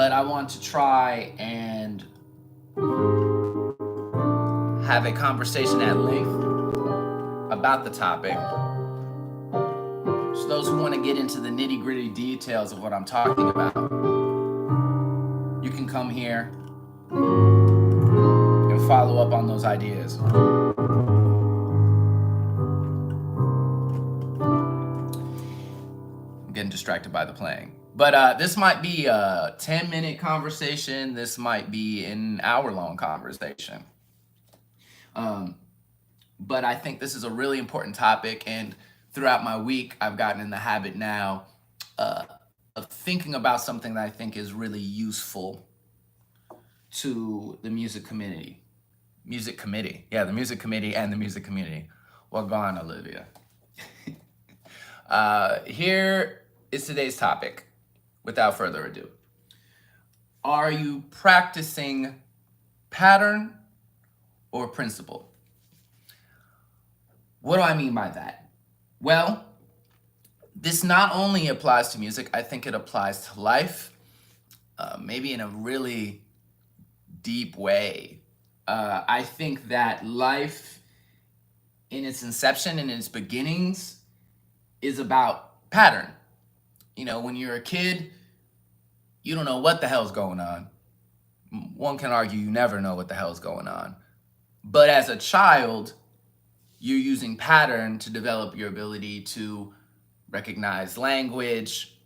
but I want to try and have a conversation at length about the topic. So those who want to get into the nitty-gritty details of what I'm talking about, you can come here and follow up on those ideas. I'm getting distracted by the playing. But this might be a 10-minute conversation. This might be an hour-long conversation. But I think this is a really important topic, and throughout my week, I've gotten in the habit now of thinking about something that I think is really useful to the music community. Yeah, the music committee and the music community. Well gone, Olivia. Here is today's topic, without further ado. Are you practicing pattern or principle? What do I mean by that? Well, this not only applies to music, I think it applies to life, maybe in a really deep way. I think that life in its inception and its beginnings is about pattern. You know, when you're a kid, you don't know what the hell's going on. One can argue you never know what the hell's going on. But as a child, you're using pattern to develop your ability to recognize language.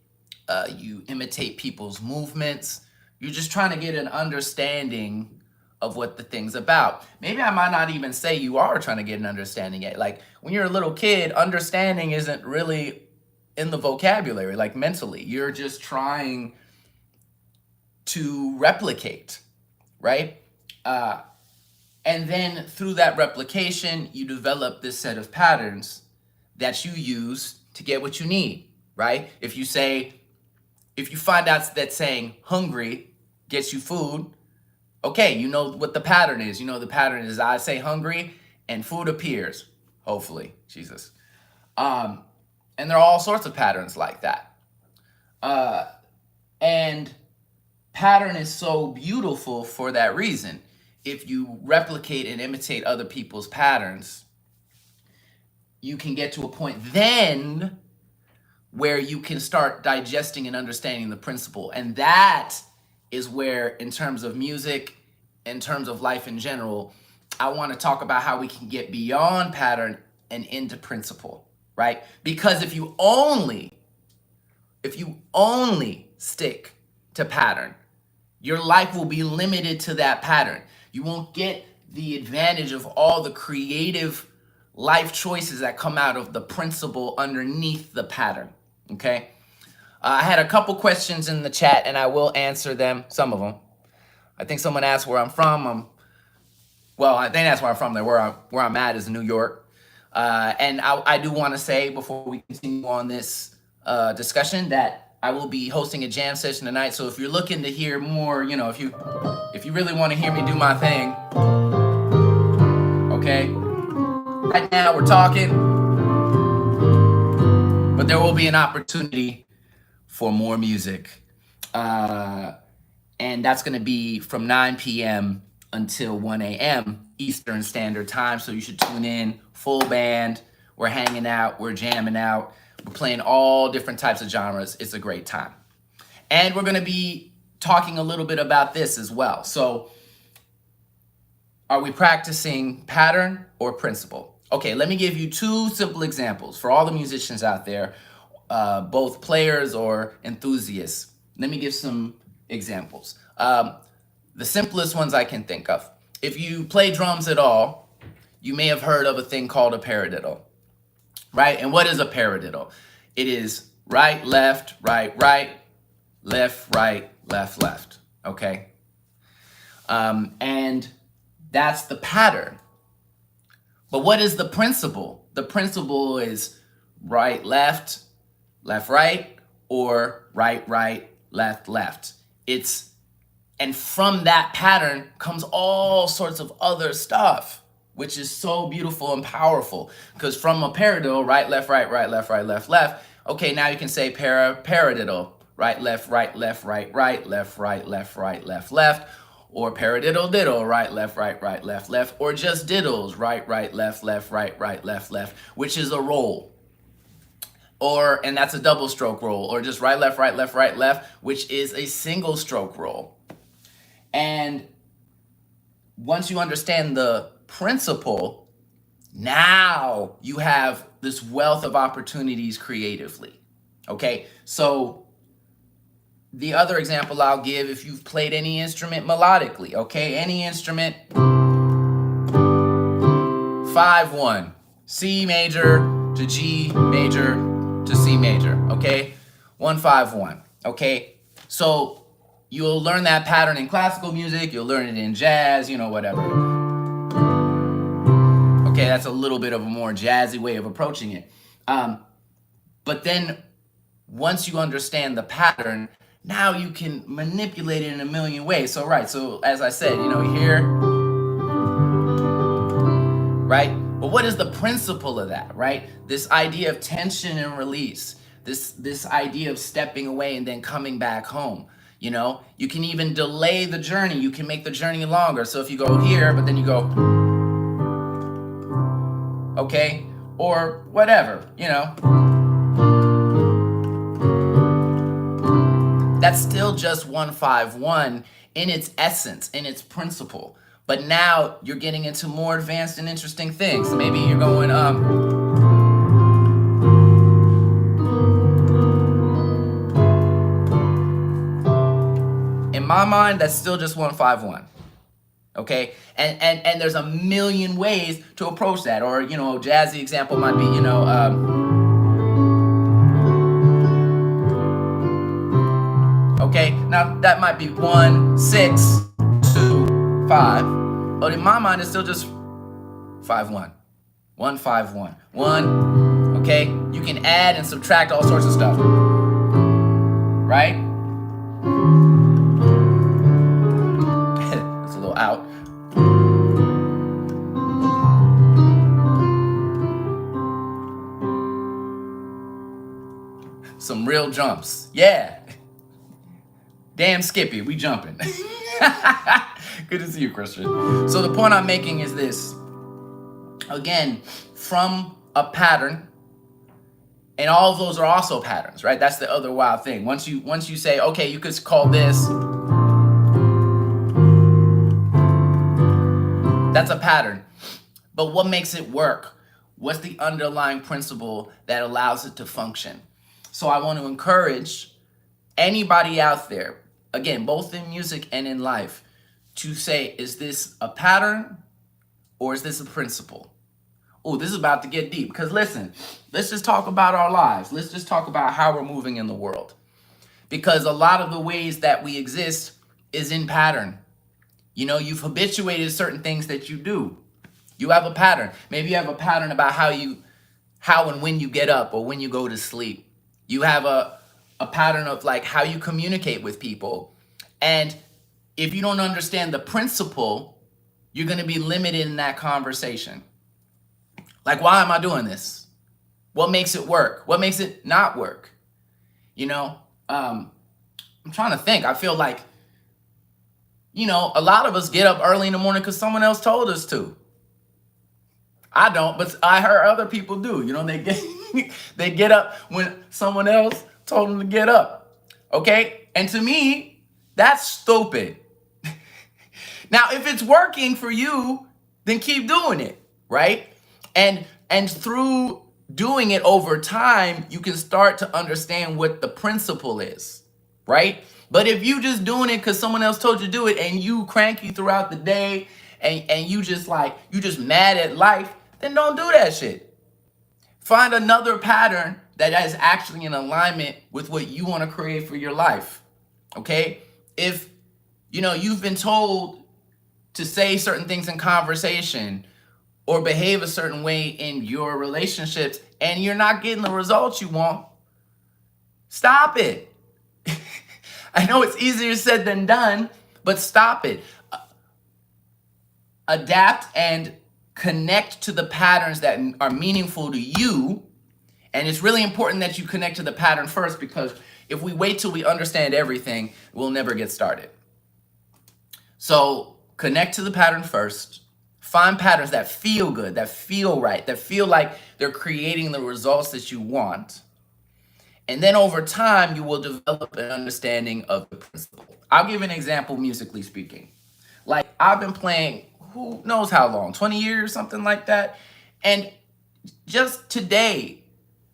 You imitate people's movements. You're just trying to get an understanding of what the thing's about. Maybe I might not even say you are trying to get an understanding yet. Like when you're a little kid, understanding isn't really in the vocabulary, like mentally. You're just trying to replicate, right? And then through that replication, you develop this set of patterns that you use to get what you need, right? If you find out that saying hungry gets you food, okay, you know what the pattern is. You know the pattern is I say hungry and food appears, hopefully, Jesus. And there are all sorts of patterns like that. And pattern is so beautiful for that reason. If you replicate and imitate other people's patterns, you can get to a point then where you can start digesting and understanding the principle. And that is where, in terms of music, in terms of life in general, I want to talk about how we can get beyond pattern and into principle, right? Because if you only stick to pattern, your life will be limited to that pattern. You won't get the advantage of all the creative life choices that come out of the principle underneath the pattern, okay? I had a couple questions in the chat and I will answer them, some of them. I think someone asked where I'm from. I didn't ask where I'm from, where I'm at is New York. And I do want to say before we continue on this discussion that I will be hosting a jam session tonight. So if you're looking to hear more, you know, if you really want to hear me do my thing, okay? Right now we're talking, but there will be an opportunity for more music. And that's going to be from 9 p.m. until 1 a.m. Eastern Standard Time. So you should tune in, full band. We're hanging out, we're jamming out. We're playing all different types of genres. It's a great time. And we're going to be talking a little bit about this as well. So are we practicing pattern or principle? Okay, let me give you two simple examples for all the musicians out there, both players or enthusiasts. Let me give some examples. The simplest ones I can think of. If you play drums at all, you may have heard of a thing called a paradiddle. Right? And what is a paradiddle? It is right, left, right, left, left. Okay? And that's the pattern. But what is the principle? The principle is right, left, right, or right, left. And from that pattern comes all sorts of other stuff, which is so beautiful and powerful. Because from a paradiddle, right, left, right, left. Okay, now you can say paradiddle, right, left, right, left, right, right, left, right, left, right, left, left, or paradiddle diddle, right, left, left, or just diddles, right, left, right, left, which is a roll. And that's a double stroke roll, or just right, left, left, which is a single stroke roll. And once you understand the principle, now you have this wealth of opportunities creatively. Okay, so the other example I'll give, if you've played any instrument melodically, okay, any instrument, 5-1, C major to G major to C major, okay, 1-5-1, okay, so you'll learn that pattern in classical music, you'll learn it in jazz, whatever. Okay, that's a little bit of a more jazzy way of approaching it. But then once you understand the pattern, now you can manipulate it in a million ways. So as I said, here, right? But what is the principle of that, right? This idea of tension and release, this idea of stepping away and then coming back home. You can even delay the journey. You can make the journey longer. So if you go here, but then you go, okay, or whatever, that's still just 1-5-1 in its essence, in its principle. But now you're getting into more advanced and interesting things. So maybe you're going, in my mind, that's still just 1-5-1. Okay, and there's a million ways to approach that. Or a jazzy example might be, okay, now that might be 1, 6, 2, 5, but in my mind it's still just 5-1, 1-5-1, 1. Okay, you can add and subtract all sorts of stuff, right? It's a little out. Some real jumps, yeah. Damn Skippy, we jumping. Good to see you, Christian. So the point I'm making is this. Again, from a pattern, and all of those are also patterns, right? That's the other wild thing. Once you say, okay, you could call this, that's a pattern. But what makes it work? What's the underlying principle that allows it to function? So I want to encourage anybody out there, again, both in music and in life, to say, is this a pattern or is this a principle? Oh, this is about to get deep. Because listen, let's just talk about our lives. Let's just talk about how we're moving in the world. Because a lot of the ways that we exist is in pattern. You've habituated certain things that you do. You have a pattern. Maybe you have a pattern about how and when you get up or when you go to sleep. You have a pattern of like how you communicate with people. And if you don't understand the principle, you're going to be limited in that conversation. Like, why am I doing this? What makes it work? What makes it not work? I'm trying to think. I feel like, a lot of us get up early in the morning because someone else told us to. I don't, but I heard other people do. They get up when someone else told them to get up. Okay? And to me, that's stupid. Now, if it's working for you, then keep doing it, right? And through doing it over time, you can start to understand what the principle is, right? But if you just doing it because someone else told you to do it and you cranky throughout the day and you just mad at life, then don't do that shit. Find another pattern that is actually in alignment with what you want to create for your life. Okay? If you've been told to say certain things in conversation or behave a certain way in your relationships and you're not getting the results you want, stop it. I know it's easier said than done, but stop it. Adapt and connect to the patterns that are meaningful to you And it's really important that you connect to the pattern first, because if we wait till we understand everything, we'll never get started. So connect to the pattern first. Find patterns that feel good, that feel right, that feel like they're creating the results that you want. And then over time, you will develop an understanding of the principle. I'll give an example, musically speaking. Like, I've been playing who knows how long, 20 years, something like that. And just today,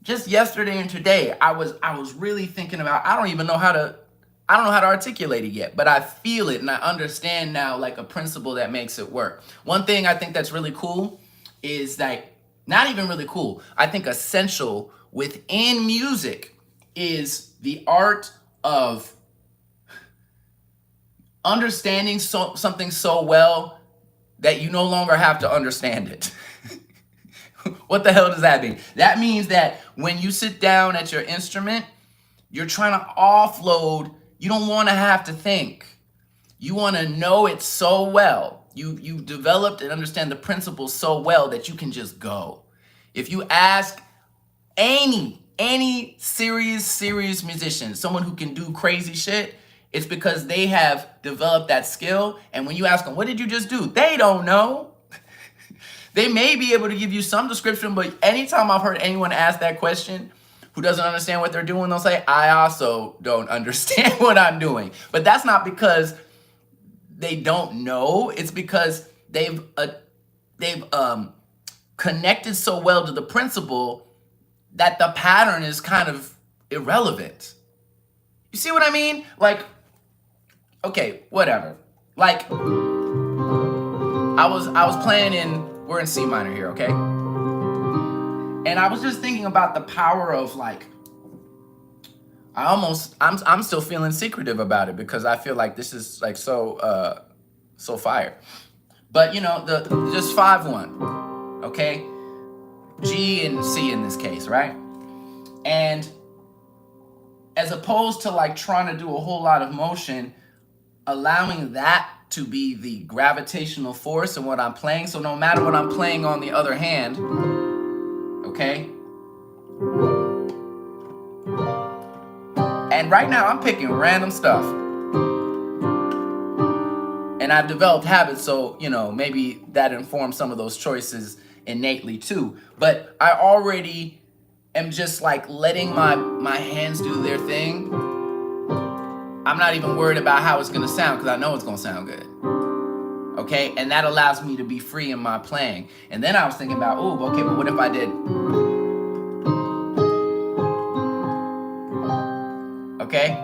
just yesterday and today, I was really thinking about, I don't know how to articulate it yet, but I feel it and I understand now, like, a principle that makes it work. One thing I think that's really cool is that, not even really cool, I think essential within music is the art of understanding something so well that you no longer have to understand it. What the hell does that mean? That means that when you sit down at your instrument, you're trying to offload. You don't want to have to think. You want to know it so well. You've developed and understand the principles so well that you can just go. If you ask any serious musician, someone who can do crazy shit, it's because they have developed that skill. And when you ask them, what did you just do? They don't know. They may be able to give you some description, but anytime I've heard anyone ask that question who doesn't understand what they're doing, they'll say, I also don't understand what I'm doing. But that's not because they don't know. It's because they've connected so well to the principle that the pattern is kind of irrelevant. You see what I mean? Like, okay, whatever. Like, I was playing we're in C minor here, okay? And I was just thinking about the power of, like, I'm still feeling secretive about it because I feel like this is like so fire. But you know, just 5-1, okay? G and C in this case, right? And as opposed to like trying to do a whole lot of motion, allowing that to be the gravitational force in what I'm playing. So no matter what I'm playing on the other hand, okay? And right now I'm picking random stuff. And I've developed habits, so, you know, maybe that informs some of those choices innately too. But I already am just like letting my hands do their thing. I'm not even worried about how it's gonna sound because I know it's gonna sound good. Okay, and that allows me to be free in my playing. And then I was thinking about, oh, okay, but what if I did? Okay?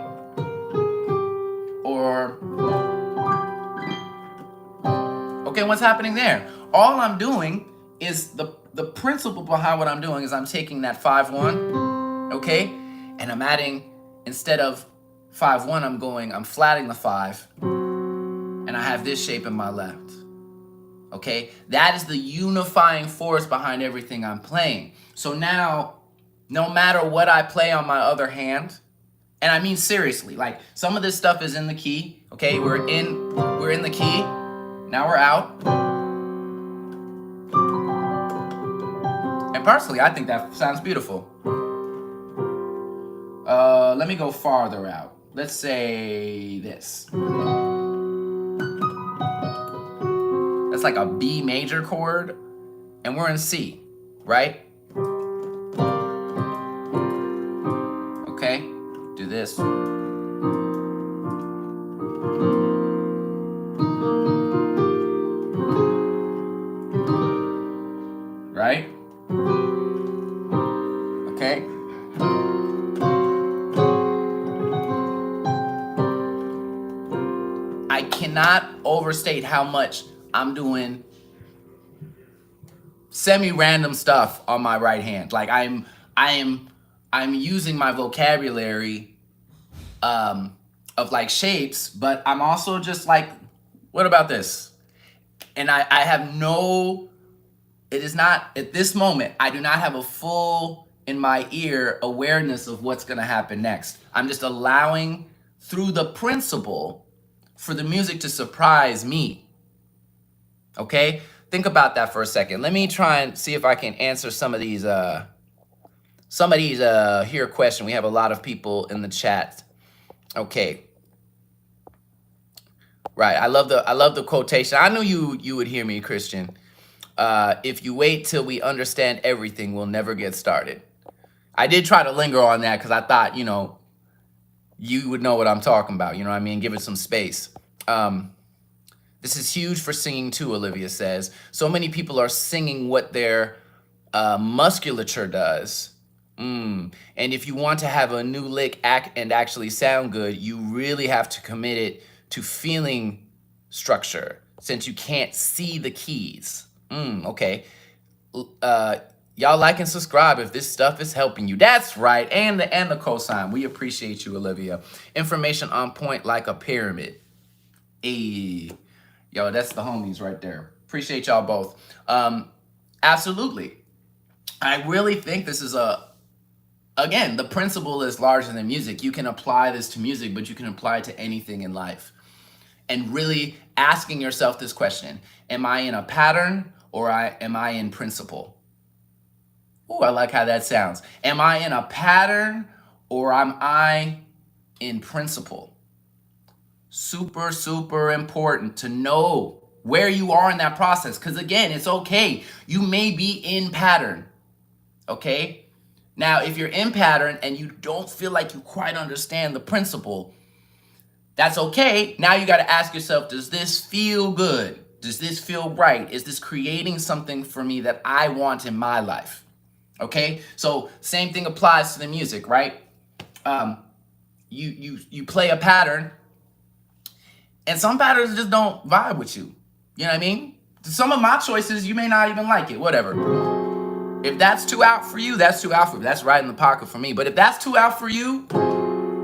Or, okay, what's happening there? All I'm doing is the principle behind what I'm doing is I'm taking that 5-1, okay? And I'm adding, instead of 5-1, I'm flatting the 5, and I have this shape in my left. Okay? That is the unifying force behind everything I'm playing. So now, no matter what I play on my other hand, and I mean seriously, like some of this stuff is in the key, okay? We're in the key. Now we're out. And personally, I think that sounds beautiful. Let me go farther out. Let's say this. That's like a B major chord, and we're in C, right? Okay, do this. Right? Okay. I cannot overstate how much I'm doing semi-random stuff on my right hand. Like I'm using my vocabulary of like shapes, but I'm also just like, what about this? And I have no, it is not, at this moment, I do not have a full, in my ear, awareness of what's gonna happen next. I'm just allowing, through the principle, for the music to surprise me. Okay? Think about that for a second. Let me try and see if I can answer some of these Somebody's here a question. We have a lot of people in the chat. Okay. Right. I love the quotation. I knew you would hear me, Christian. If you wait till we understand everything, we'll never get started. I did try to linger on that because I thought, you would know what I'm talking about. You know what I mean? Give it some space. This is huge for singing too, Olivia says. So many people are singing what their musculature does. And if you want to have a new lick and actually sound good, you really have to commit it to feeling structure, since you can't see the keys. Okay. Y'all like and subscribe if this stuff is helping you. That's right. And the cosign. We appreciate you, Olivia. Information on point like a pyramid. Hey. Yo, that's the homies right there. Appreciate y'all both. Absolutely. I really think this is again, the principle is larger than music. You can apply this to music, but you can apply it to anything in life. And really asking yourself this question: am I in a pattern or am I in principle? Ooh, I like how that sounds. Am I in a pattern or am I in principle? Super, super important to know where you are in that process. Because again, it's okay. You may be in pattern. Okay? Now, if you're in pattern and you don't feel like you quite understand the principle, that's okay. Now you got to ask yourself, does this feel good? Does this feel right? Is this creating something for me that I want in my life? Okay, so same thing applies to the music, right? You play a pattern, and some patterns just don't vibe with you. You know what I mean? Some of my choices, you may not even like it, whatever. If that's too out for you, that's too out for you. That's right in the pocket for me. But if that's too out for you,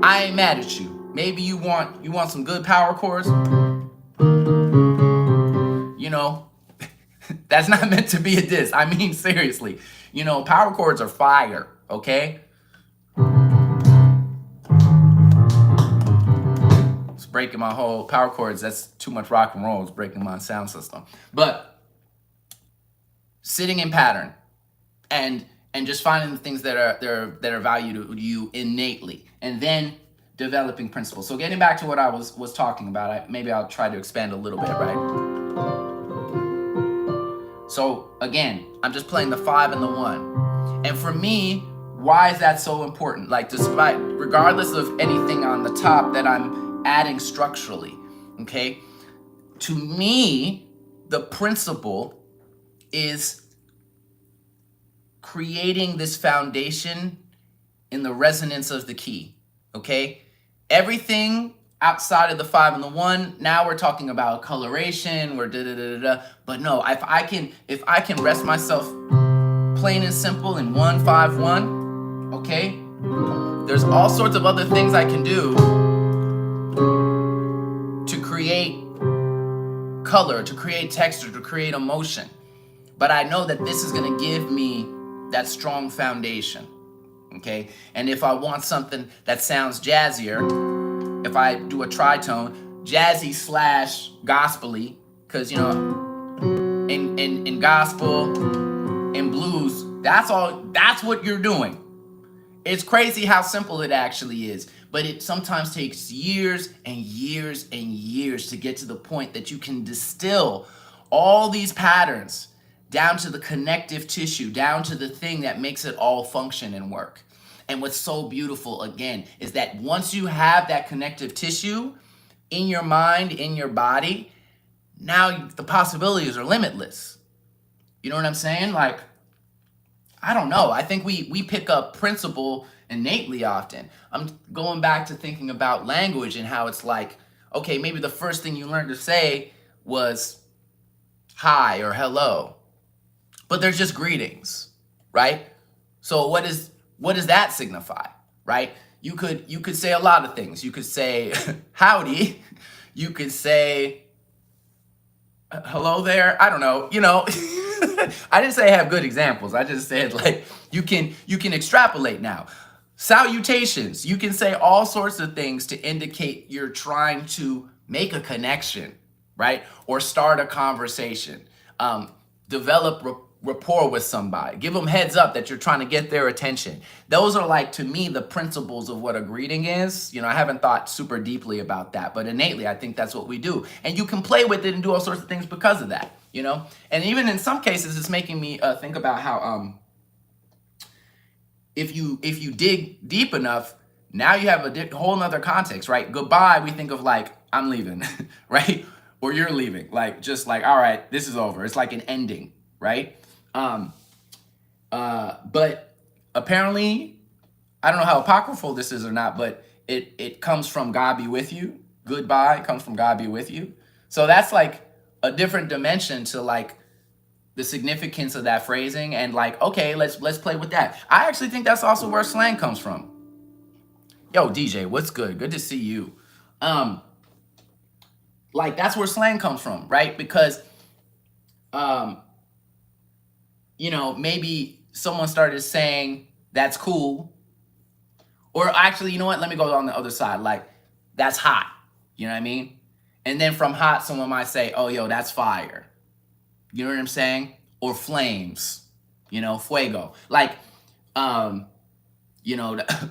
I ain't mad at you. Maybe you want some good power chords. That's not meant to be a diss. I mean, seriously. Power chords are fire, okay? It's breaking my whole power chords. That's too much rock and roll. It's breaking my sound system. But sitting in pattern and just finding the things that are valued to you innately, and then developing principles. So getting back to what I was talking about, maybe I'll try to expand a little bit, right? So again, I'm just playing the 5 and the 1. And for me, why is that so important? Like, regardless of anything on the top that I'm adding structurally, okay? To me, the principle is creating this foundation in the resonance of the key, okay? Everything outside of the 5 and the 1, now we're talking about coloration, we're da-da-da-da-da. But no, if I can rest myself plain and simple in 1, 5, 1, okay? There's all sorts of other things I can do to create color, to create texture, to create emotion. But I know that this is gonna give me that strong foundation, okay? And if I want something that sounds jazzier, if I do a tritone, jazzy / gospel-y, because in gospel, in blues, that's what you're doing. It's crazy how simple it actually is, but it sometimes takes years and years and years to get to the point that you can distill all these patterns down to the connective tissue, down to the thing that makes it all function and work. And what's so beautiful, again, is that once you have that connective tissue in your mind, in your body, now the possibilities are limitless. You know what I'm saying? Like, I don't know. I think we pick up principle innately often. I'm going back to thinking about language and how it's like, okay, maybe the first thing you learned to say was hi or hello, but they're just greetings, right? So what does that signify, right? You could say a lot of things. You could say howdy. You could say hello there. I don't know. I didn't say I have good examples. I just said, like, you can extrapolate now. Salutations. You can say all sorts of things to indicate you're trying to make a connection, right? Or start a conversation. Develop rapport with somebody. Give them heads up that you're trying to get their attention. Those are like, to me, the principles of what a greeting is. I haven't thought super deeply about that, but innately, I think that's what we do. And you can play with it and do all sorts of things because of that, And even in some cases, it's making me think about how if you dig deep enough, now you have a whole nother context, right? Goodbye, we think of like, I'm leaving, right? Or you're leaving, like, just like, all right, this is over. It's like an ending, right? But apparently, I don't know how apocryphal this is or not, but it comes from God be with you. Goodbye comes from God be with you. So that's like a different dimension to like the significance of that phrasing, and like, okay, let's play with that. I actually think that's also where slang comes from. Yo, DJ, what's good? Good to see you. Like, that's where slang comes from, right? Because maybe someone started saying that's cool, or actually, you know what? Let me go on the other side. Like, that's hot. You know what I mean? And then from hot, someone might say, oh, yo, that's fire. You know what I'm saying? Or flames, fuego. Like,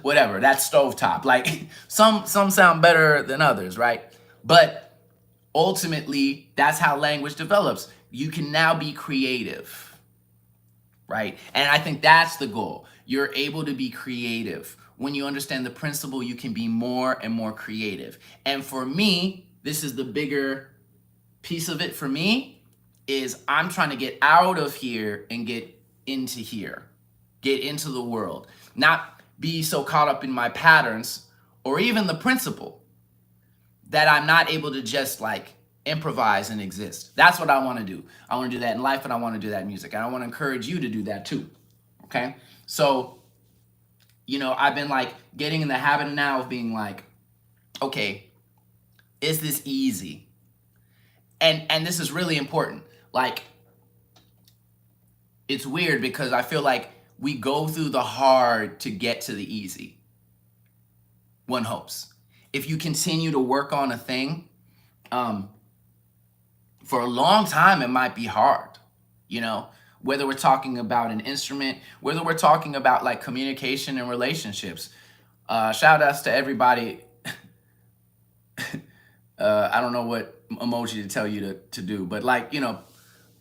whatever, that's stovetop. Like, some sound better than others, right? But ultimately, that's how language develops. You can now be creative, right? And I think that's the goal. You're able to be creative. When you understand the principle, you can be more and more creative. And for me, this is the bigger piece of it for me, is I'm trying to get out of here and get into here, get into the world, not be so caught up in my patterns or even the principle that I'm not able to just like improvise and exist. That's what I want to do. I want to do that in life, and I want to do that in music. And I want to encourage you to do that too. Okay? So, I've been like getting in the habit now of being like, okay, is this easy? And this is really important. Like, it's weird because I feel like we go through the hard to get to the easy. One hopes. If you continue to work on a thing, for a long time, it might be hard, whether we're talking about an instrument, whether we're talking about like communication and relationships. Shout outs to everybody. I don't know what emoji to tell you to do, but like,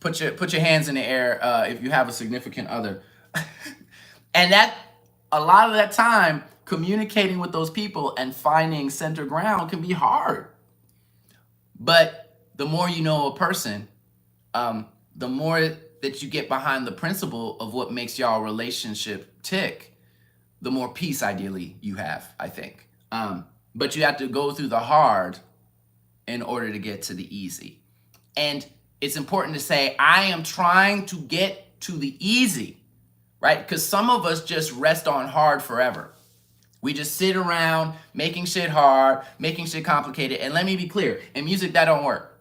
put your hands in the air if you have a significant other. And that, a lot of that time, communicating with those people and finding center ground can be hard. But the more you know a person, the more that you get behind the principle of what makes y'all relationship tick, the more peace ideally you have, I think. But you have to go through the hard in order to get to the easy. And it's important to say, I am trying to get to the easy, right? Because some of us just rest on hard forever. We just sit around making shit hard, making shit complicated. And let me be clear, in music, that don't work.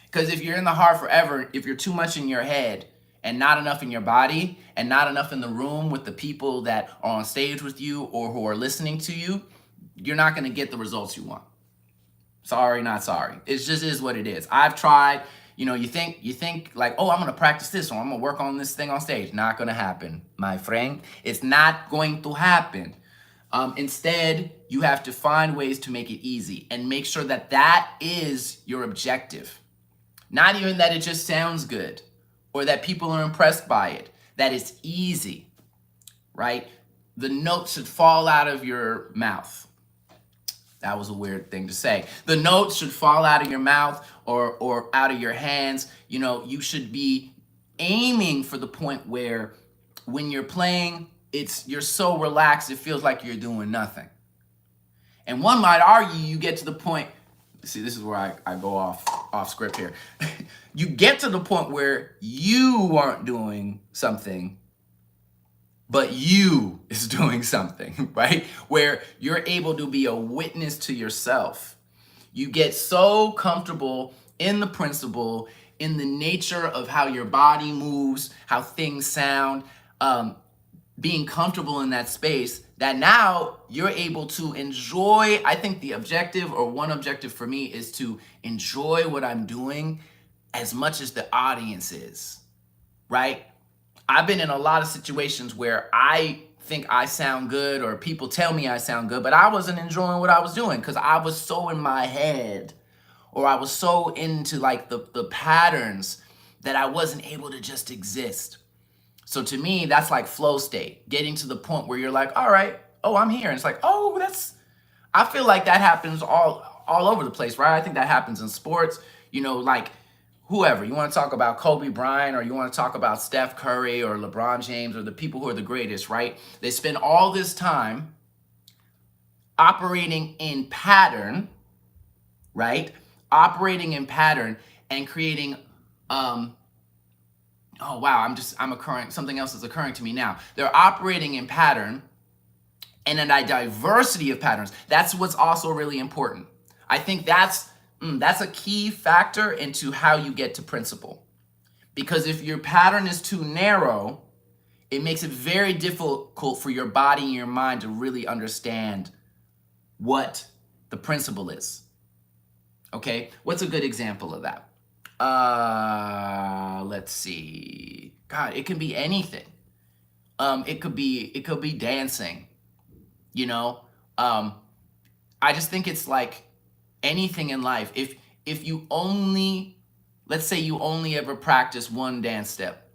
Because if you're in the hard forever, if you're too much in your head and not enough in your body and not enough in the room with the people that are on stage with you or who are listening to you, you're not going to get the results you want. Sorry, not sorry. It just is what it is. I've tried. You think like, oh, I'm going to practice this, or I'm going to work on this thing on stage. Not going to happen, my friend. It's not going to happen. Instead, you have to find ways to make it easy and make sure that that is your objective. Not even that it just sounds good or that people are impressed by it, that it's easy, right? The notes should fall out of your mouth. That was a weird thing to say. The notes should fall out of your mouth or out of your hands. You should be aiming for the point where when you're playing, you're so relaxed, it feels like you're doing nothing. And one might argue you get to the point, see, this is where I go off script here. You get to the point where you aren't doing something, but you is doing something, right? Where you're able to be a witness to yourself. You get so comfortable in the principle, in the nature of how your body moves, how things sound, being comfortable in that space, that now you're able to enjoy. I think the objective, or one objective for me, is to enjoy what I'm doing as much as the audience is, right? I've been in a lot of situations where I think I sound good or people tell me I sound good, but I wasn't enjoying what I was doing because I was so in my head, or I was so into like the patterns that I wasn't able to just exist. So to me, that's like flow state, getting to the point where you're like, all right, oh, I'm here. And it's like, oh, I feel like that happens all over the place, right? I think that happens in sports, like whoever. You want to talk about Kobe Bryant, or you want to talk about Steph Curry or LeBron James, or the people who are the greatest, right? They spend all this time operating in pattern, right? Operating in pattern and creating oh wow, something else is occurring to me now. They're operating in pattern and in a diversity of patterns. That's what's also really important. I think that's a key factor into how you get to principle. Because if your pattern is too narrow, it makes it very difficult for your body and your mind to really understand what the principle is. Okay, what's a good example of that? Let's see. God, it can be anything. It could be dancing. I just think it's like anything in life. If you only, let's say you only ever practice one dance step,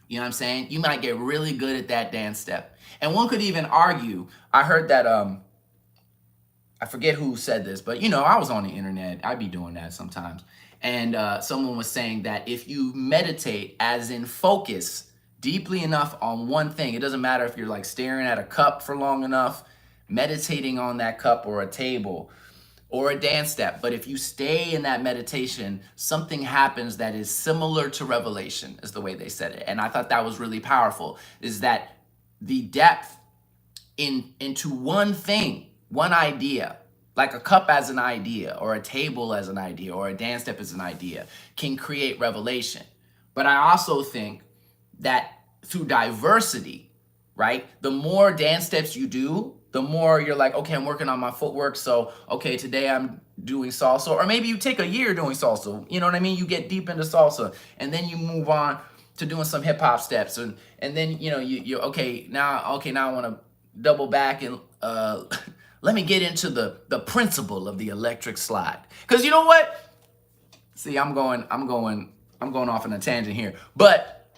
you know what I'm saying? You might get really good at that dance step. And one could even argue, I heard that, I forget who said this, but I was on the internet. I'd be doing that sometimes. And someone was saying that if you meditate, as in focus deeply enough on one thing, it doesn't matter if you're like staring at a cup for long enough, meditating on that cup or a table or a dance step. But if you stay in that meditation, something happens that is similar to revelation, is the way they said it. And I thought that was really powerful, is that the depth into one thing, one idea, like a cup as an idea, or a table as an idea, or a dance step as an idea, can create revelation. But I also think that through diversity, right, the more dance steps you do, the more you're like, okay, I'm working on my footwork. So, okay, today I'm doing salsa. Or maybe you take a year doing salsa. You know what I mean? You get deep into salsa, and then you move on to doing some hip hop steps. And then, you okay, now I want to double back and let me get into the principle of the electric slide. Because you know what? See, I'm going off on a tangent here. But,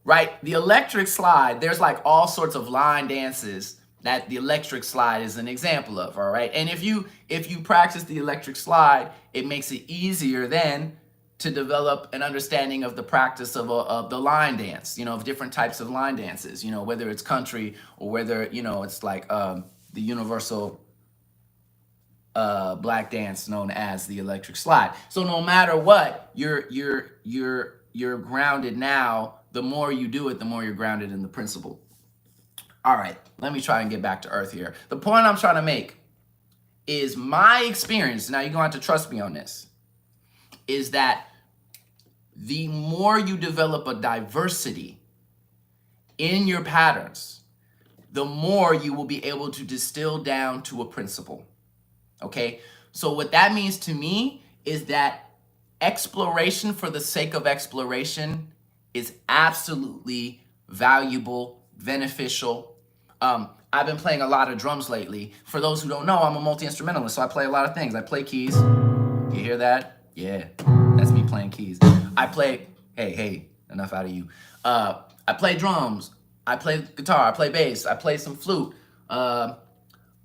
right, the electric slide, there's like all sorts of line dances that the electric slide is an example of, all right? And if you practice the electric slide, it makes it easier then to develop an understanding of the practice of the line dance, of different types of line dances, whether it's country or whether, it's like the universal black dance known as the electric slide. So no matter what, you're grounded now. The more you do it, the more you're grounded in the principle. All right, let me try and get back to earth here. The point I'm trying to make is my experience, now you're going to have to trust me on this, is that the more you develop a diversity in your patterns, the more you will be able to distill down to a principle. Okay? So what that means to me is that exploration for the sake of exploration is absolutely valuable, beneficial. I've been playing a lot of drums lately. For those who don't know, I'm a multi-instrumentalist, so I play a lot of things. I play keys. You hear that? Yeah, that's me playing keys. I play, hey, enough out of you. I play drums. I play guitar. I play bass. I play some flute. I'm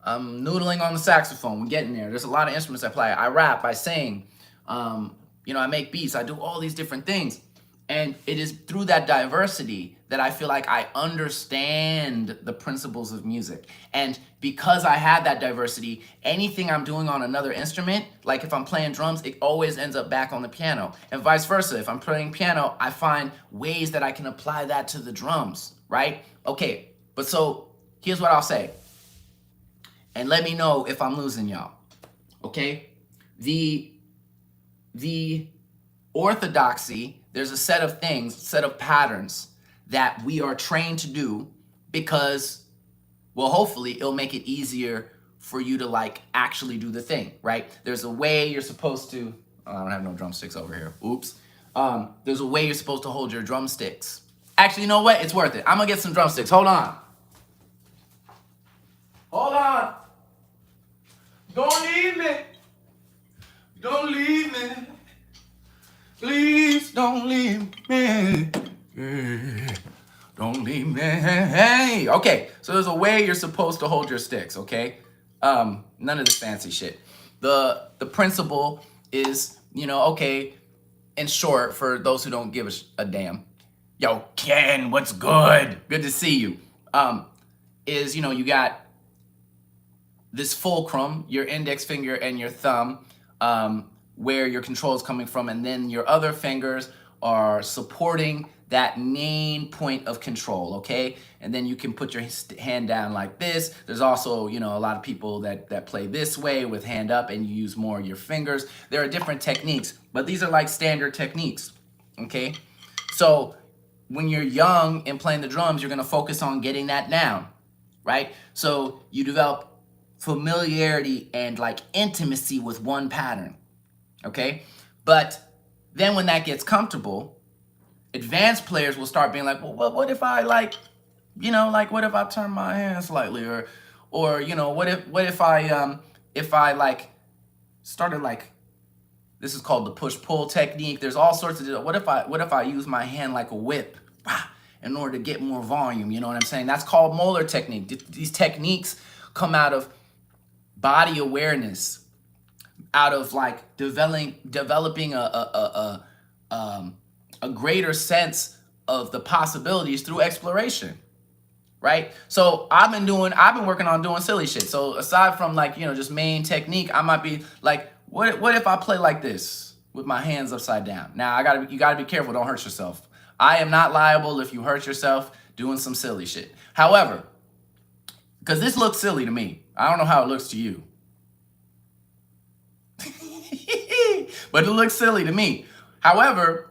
noodling on the saxophone. We're getting there. There's a lot of instruments I play. I rap. I sing. I make beats. I do all these different things. And it is through that diversity that I feel like I understand the principles of music. And because I have that diversity, anything I'm doing on another instrument, like if I'm playing drums, it always ends up back on the piano. And vice versa. If I'm playing piano, I find ways that I can apply that to the drums, right? Okay, but so here's what I'll say. And let me know if I'm losing y'all, okay? The orthodoxy, there's a set of things, set of patterns that we are trained to do because, well, hopefully it'll make it easier for you to like actually do the thing, right? There's a way you're supposed to, oh, I don't have no drumsticks over here. Oops. There's a way you're supposed to hold your drumsticks Actually, you know what? It's worth it. I'm gonna get some drumsticks. Hold on. Hold on. Don't leave me. Don't leave me. Please don't leave me. Don't leave me. Hey. Okay, so there's a way you're supposed to hold your sticks, okay? None of this fancy shit. The principle is, okay, in short, for those who don't give a damn. Yo, Ken, what's good? Good to see you. Is, you got this fulcrum, your index finger and your thumb, where your control is coming from, and then your other fingers are supporting that main point of control, okay? And then you can put your hand down like this. There's also, a lot of people that play this way with hand up and you use more of your fingers. There are different techniques, but these are like standard techniques, okay? So when you're young and playing the drums, you're gonna focus on getting that down, right? So you develop familiarity and like intimacy with one pattern, okay? But then when that gets comfortable, advanced players will start being like, well, what if I what if I turn my hand slightly, or what if I like started like, this is called the push-pull technique. There's all sorts of, what if I use my hand like a whip in order to get more volume, you know what I'm saying? That's called Moeller technique. These techniques come out of body awareness, out of like developing a greater sense of the possibilities through exploration, right? So I've been working on doing silly shit. So aside from like, just main technique, I might be like, what if I play like this with my hands upside down? Now you gotta be careful, don't hurt yourself. I am not liable if you hurt yourself doing some silly shit. However, because this looks silly to me, I don't know how it looks to you, but it looks silly to me. However,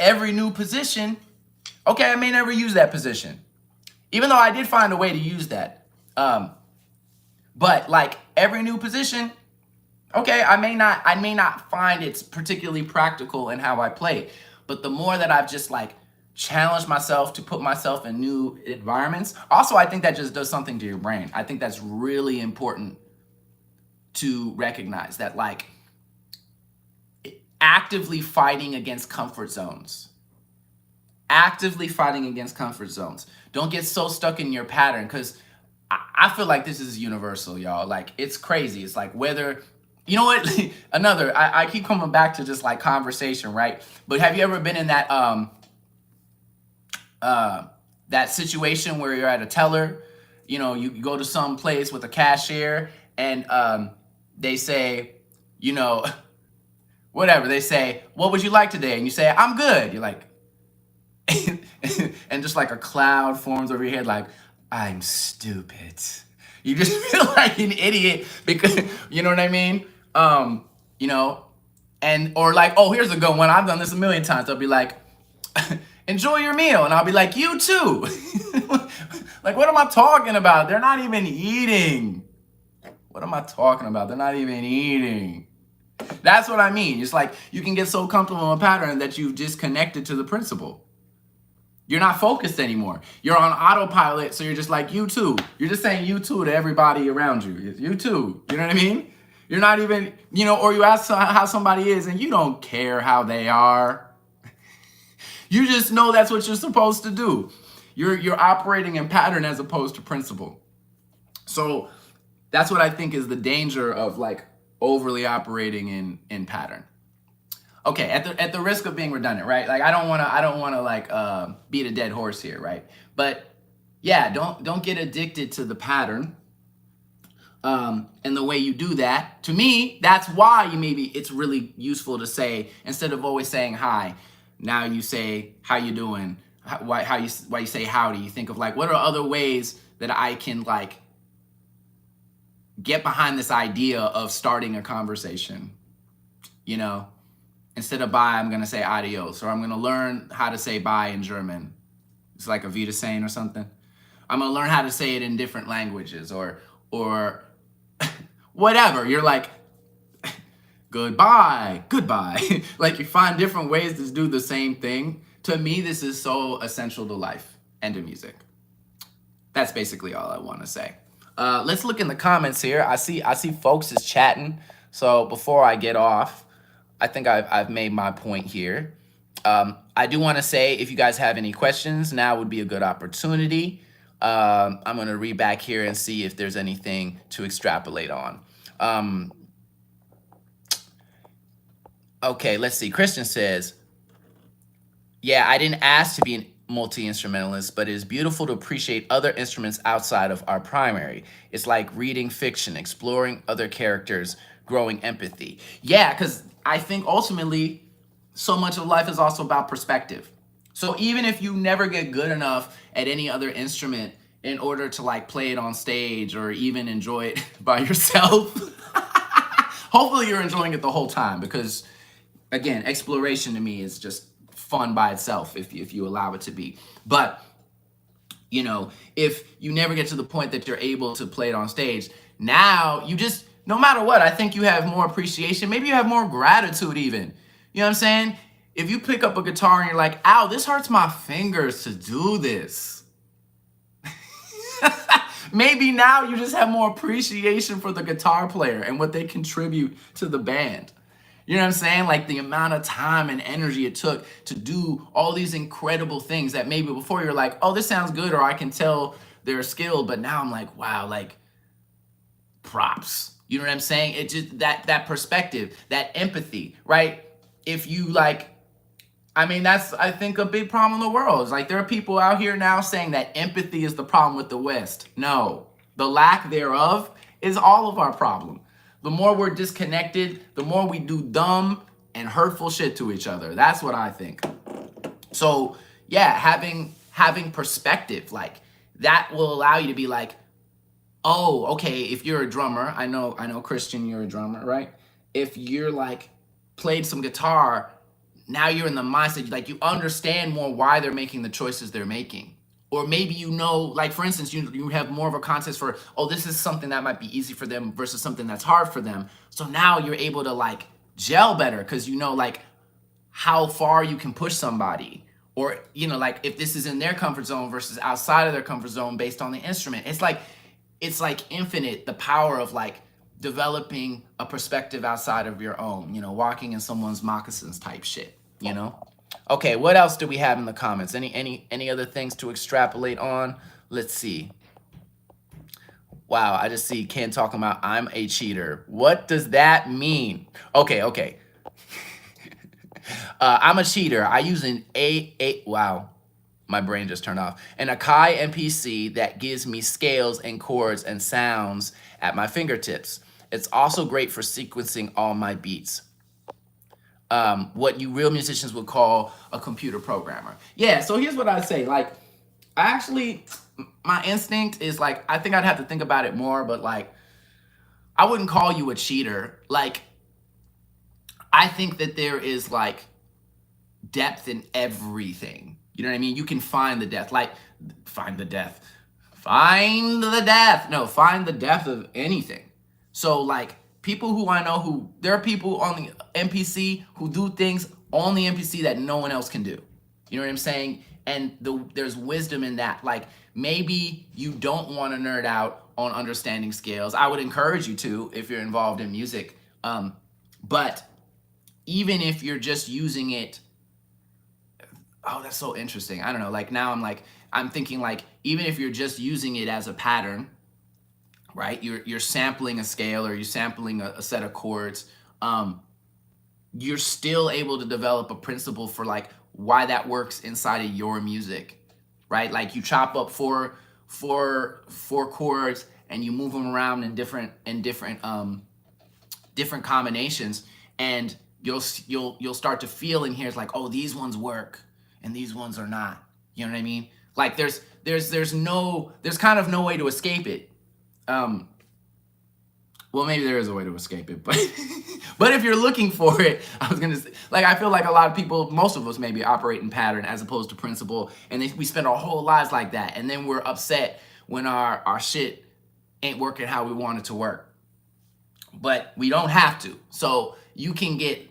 every new position, okay, I may never use that position, even though I did find a way to use that. But like every new position, okay, I may not find it's particularly practical in how I play. But the more that I've just like challenged myself to put myself in new environments, also I think that just does something to your brain. I think that's really important to recognize, that like actively fighting against comfort zones. Actively fighting against comfort zones. Don't get so stuck in your pattern, because I feel like this is universal, y'all. Like, it's crazy. It's like whether, you know what? I keep coming back to just like conversation, right? But have you ever been in that that situation where you're at a teller, you go to some place with a cashier and they say, whatever, they say, what would you like today? And you say, I'm good. You're like, and just like a cloud forms over your head, like, I'm stupid. You just feel like an idiot because, you know what I mean? And, or like, oh, here's a good one. I've done this a million times. They'll be like, enjoy your meal. And I'll be like, you too. Like, what am I talking about? They're not even eating. What am I talking about? They're not even eating. That's what I mean. It's like you can get so comfortable in a pattern that you've disconnected to the principle. You're not focused anymore. You're on autopilot, so you're just like, you too. You're just saying you too to everybody around you. You too. You know what I mean? You're not even, or you ask how somebody is and you don't care how they are. You just know that's what you're supposed to do. You're operating in pattern as opposed to principle. So that's what I think is the danger of like overly operating in pattern. Okay, at the risk of being redundant, right? Like I don't want to like beat a dead horse here, right? But yeah, don't get addicted to the pattern. And the way you do that, to me, that's why it's really useful to say, instead of always saying hi, now you say how you doing, why you say howdy. You think of like, what are other ways that I can like get behind this idea of starting a conversation, Instead of bye, I'm going to say adios, or I'm going to learn how to say bye in German. It's like a Wiedersehen or something. I'm going to learn how to say it in different languages, or whatever. You're like, goodbye. Like you find different ways to do the same thing To me, this is so essential to life and to music. That's basically all I want to say. Let's look in the comments here. I see folks is chatting. So before I get off, I think I've made my point here. I do want to say, if you guys have any questions, now would be a good opportunity. I'm going to read back here and see if there's anything to extrapolate on. Okay, let's see. Christian says, yeah, I didn't ask to be a multi-instrumentalist, but it is beautiful to appreciate other instruments outside of our primary. It's like reading fiction, exploring other characters, growing empathy. Yeah, because I think ultimately so much of life is also about perspective. So even if you never get good enough at any other instrument in order to like play it on stage or even enjoy it by yourself, hopefully you're enjoying it the whole time, because again, exploration to me is just fun by itself if you allow it to be. But you know, if you never get to the point that you're able to play it on stage, now you just, no matter what, I think you have more appreciation. Maybe you have more gratitude even. You know what I'm saying? If you pick up a guitar and you're like, ow, this hurts my fingers to do this. Maybe now you just have more appreciation for the guitar player and what they contribute to the band. You know what I'm saying? Like the amount of time and energy it took to do all these incredible things that maybe before you're like, oh, this sounds good, or I can tell they're skilled, but now I'm like, wow, like props. You know what I'm saying? It just, that perspective, that empathy, right? If you like, I mean, that's, I think, a big problem in the world. It's like there are people out here now saying that empathy is the problem with the West. No, the lack thereof is all of our problem. The more we're disconnected, the more we do dumb and hurtful shit to each other. That's what I think. So yeah, having perspective, like that will allow you to be like, oh, okay, if you're a drummer, I know Christian, you're a drummer, right? If you're like played some guitar, now you're in the mindset, like you understand more why they're making the choices they're making. Or maybe you know, like for instance, you have more of a context for, oh, this is something that might be easy for them versus something that's hard for them. So now you're able to like gel better because you know like how far you can push somebody. Or, you know, like if this is in their comfort zone versus outside of their comfort zone based on the instrument. It's like infinite, the power of like developing a perspective outside of your own, you know, walking in someone's moccasins type shit, you know? Okay, what else do we have in the comments? Any other things to extrapolate on? Let's see. Wow, I just see Ken talking about I'm a cheater. What does that mean? Okay. I'm a cheater. I use an wow, my brain just turned off. An Akai MPC that gives me scales and chords and sounds at my fingertips. It's also great for sequencing all my beats. What you real musicians would call a computer programmer. Yeah, so here's what I'd say. Like, my instinct is like, I think I'd have to think about it more, but like, I wouldn't call you a cheater. Like, I think that there is like depth in everything. You know what I mean? You can find the depth, like find the depth. Find the depth. No, find the depth of anything. So like people who I know there are people on the MPC who do things on the MPC that no one else can do. You know what I'm saying? And there's wisdom in that. Like maybe you don't want to nerd out on understanding scales. I would encourage you to if you're involved in music. But even if you're just using it, oh, that's so interesting. I don't know. Like now I'm thinking like, even if you're just using it as a pattern, right? You're sampling a scale or you're sampling a set of chords. You're still able to develop a principle for like why that works inside of your music, right? Like you chop up four chords and you move them around in different combinations, and you'll start to feel in here. It's like, oh, these ones work and these ones are not. You know what I mean? Like there's kind of no way to escape it. Well, maybe there is a way to escape it, but but if you're looking for it, I was gonna say, like, I feel like a lot of people, most of us maybe operate in pattern as opposed to principle, and we spend our whole lives like that, and then we're upset when our shit ain't working how we want it to work. But we don't have to. So you can get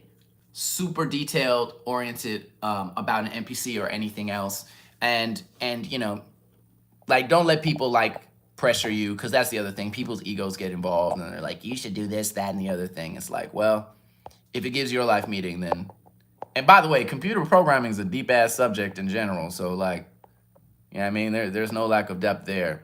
super detailed oriented about an MPC or anything else. And you know, like, don't let people like pressure you, because that's the other thing. People's egos get involved and they're like, you should do this, that, and the other thing. It's like, well, if it gives you a life meeting, then. And by the way, computer programming is a deep ass subject in general. So like, you know what I mean? There's no lack of depth there.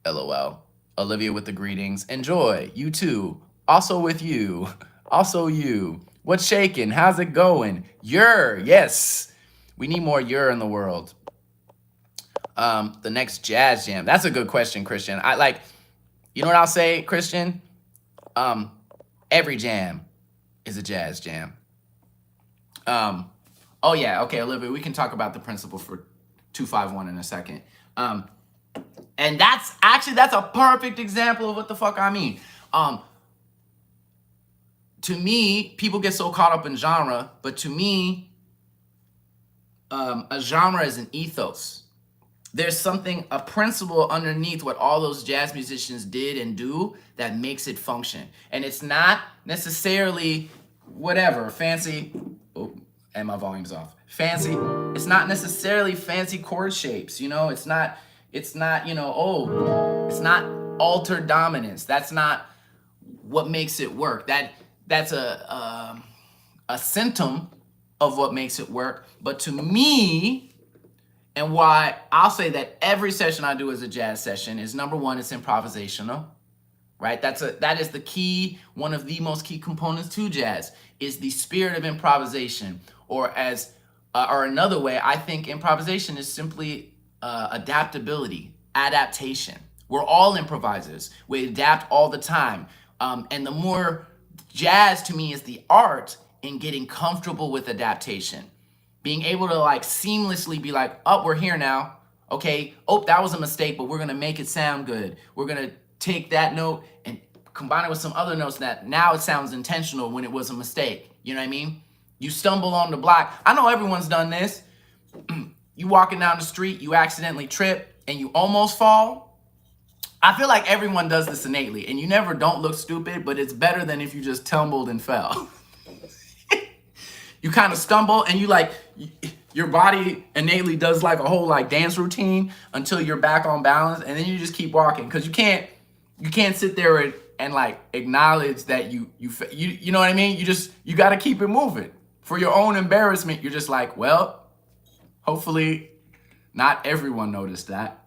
LOL. Olivia with the greetings. Enjoy. You too. Also with you. Also you. What's shaking? How's it going? Yes. We need more in the world. The next jazz jam. That's a good question, Christian. I like, you know what I'll say, Christian? Every jam is a jazz jam. Oh yeah, okay, Olivia, we can talk about the principle for 251 in a second. And that's a perfect example of what the fuck I mean. To me, people get so caught up in genre, but to me, a genre is an ethos. There's something, a principle underneath what all those jazz musicians did and do that makes it function. And it's not necessarily whatever, fancy, oh, and my volume's off. Fancy, it's not necessarily fancy chord shapes, you know? It's not, you know, oh, it's not altered dominance. That's not what makes it work. That's a symptom of what makes it work. But to me, and why I'll say that every session I do is a jazz session is, number one, it's improvisational, right? That is the key, one of the most key components to jazz is the spirit of improvisation. Or another way, I think improvisation is simply adaptability, adaptation. We're all improvisers. We adapt all the time. And the more jazz to me is the art in getting comfortable with adaptation. Being able to like seamlessly be like, oh, we're here now. Okay, oh, that was a mistake, but we're gonna make it sound good. We're gonna take that note and combine it with some other notes that now it sounds intentional when it was a mistake. You know what I mean? You stumble on the block. I know everyone's done this. You walking down the street, you accidentally trip and you almost fall. I feel like everyone does this innately, and you never don't look stupid, but it's better than if you just tumbled and fell. You kind of stumble and you like, your body innately does like a whole like dance routine until you're back on balance, and then you just keep walking, because you can't sit there and like acknowledge that you know what I mean? You got to keep it moving. For your own embarrassment, you're just like, well, hopefully not everyone noticed that.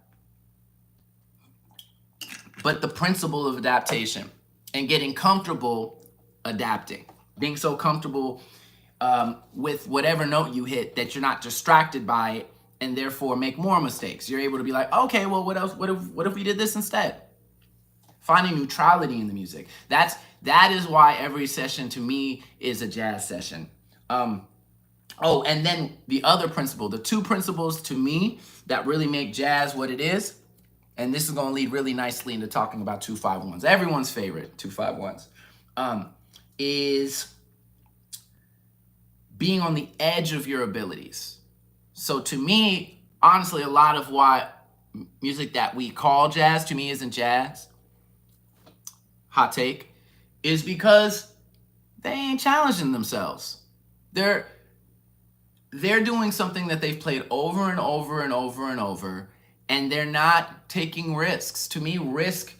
But the principle of adaptation and getting comfortable adapting, being so comfortable with whatever note you hit that you're not distracted by it and therefore make more mistakes. You're able to be like, okay, well, what else? What if we did this instead? Finding neutrality in the music. That is why every session to me is a jazz session. Oh, and then the other principle, the two principles to me that really make jazz what it is, and this is going to lead really nicely into talking about 251s. Everyone's favorite 251s is being on the edge of your abilities. So to me, honestly, a lot of why music that we call jazz to me isn't jazz, hot take, is because they ain't challenging themselves. They're doing something that they've played over and over and over and over, and they're not taking risks. To me, risk,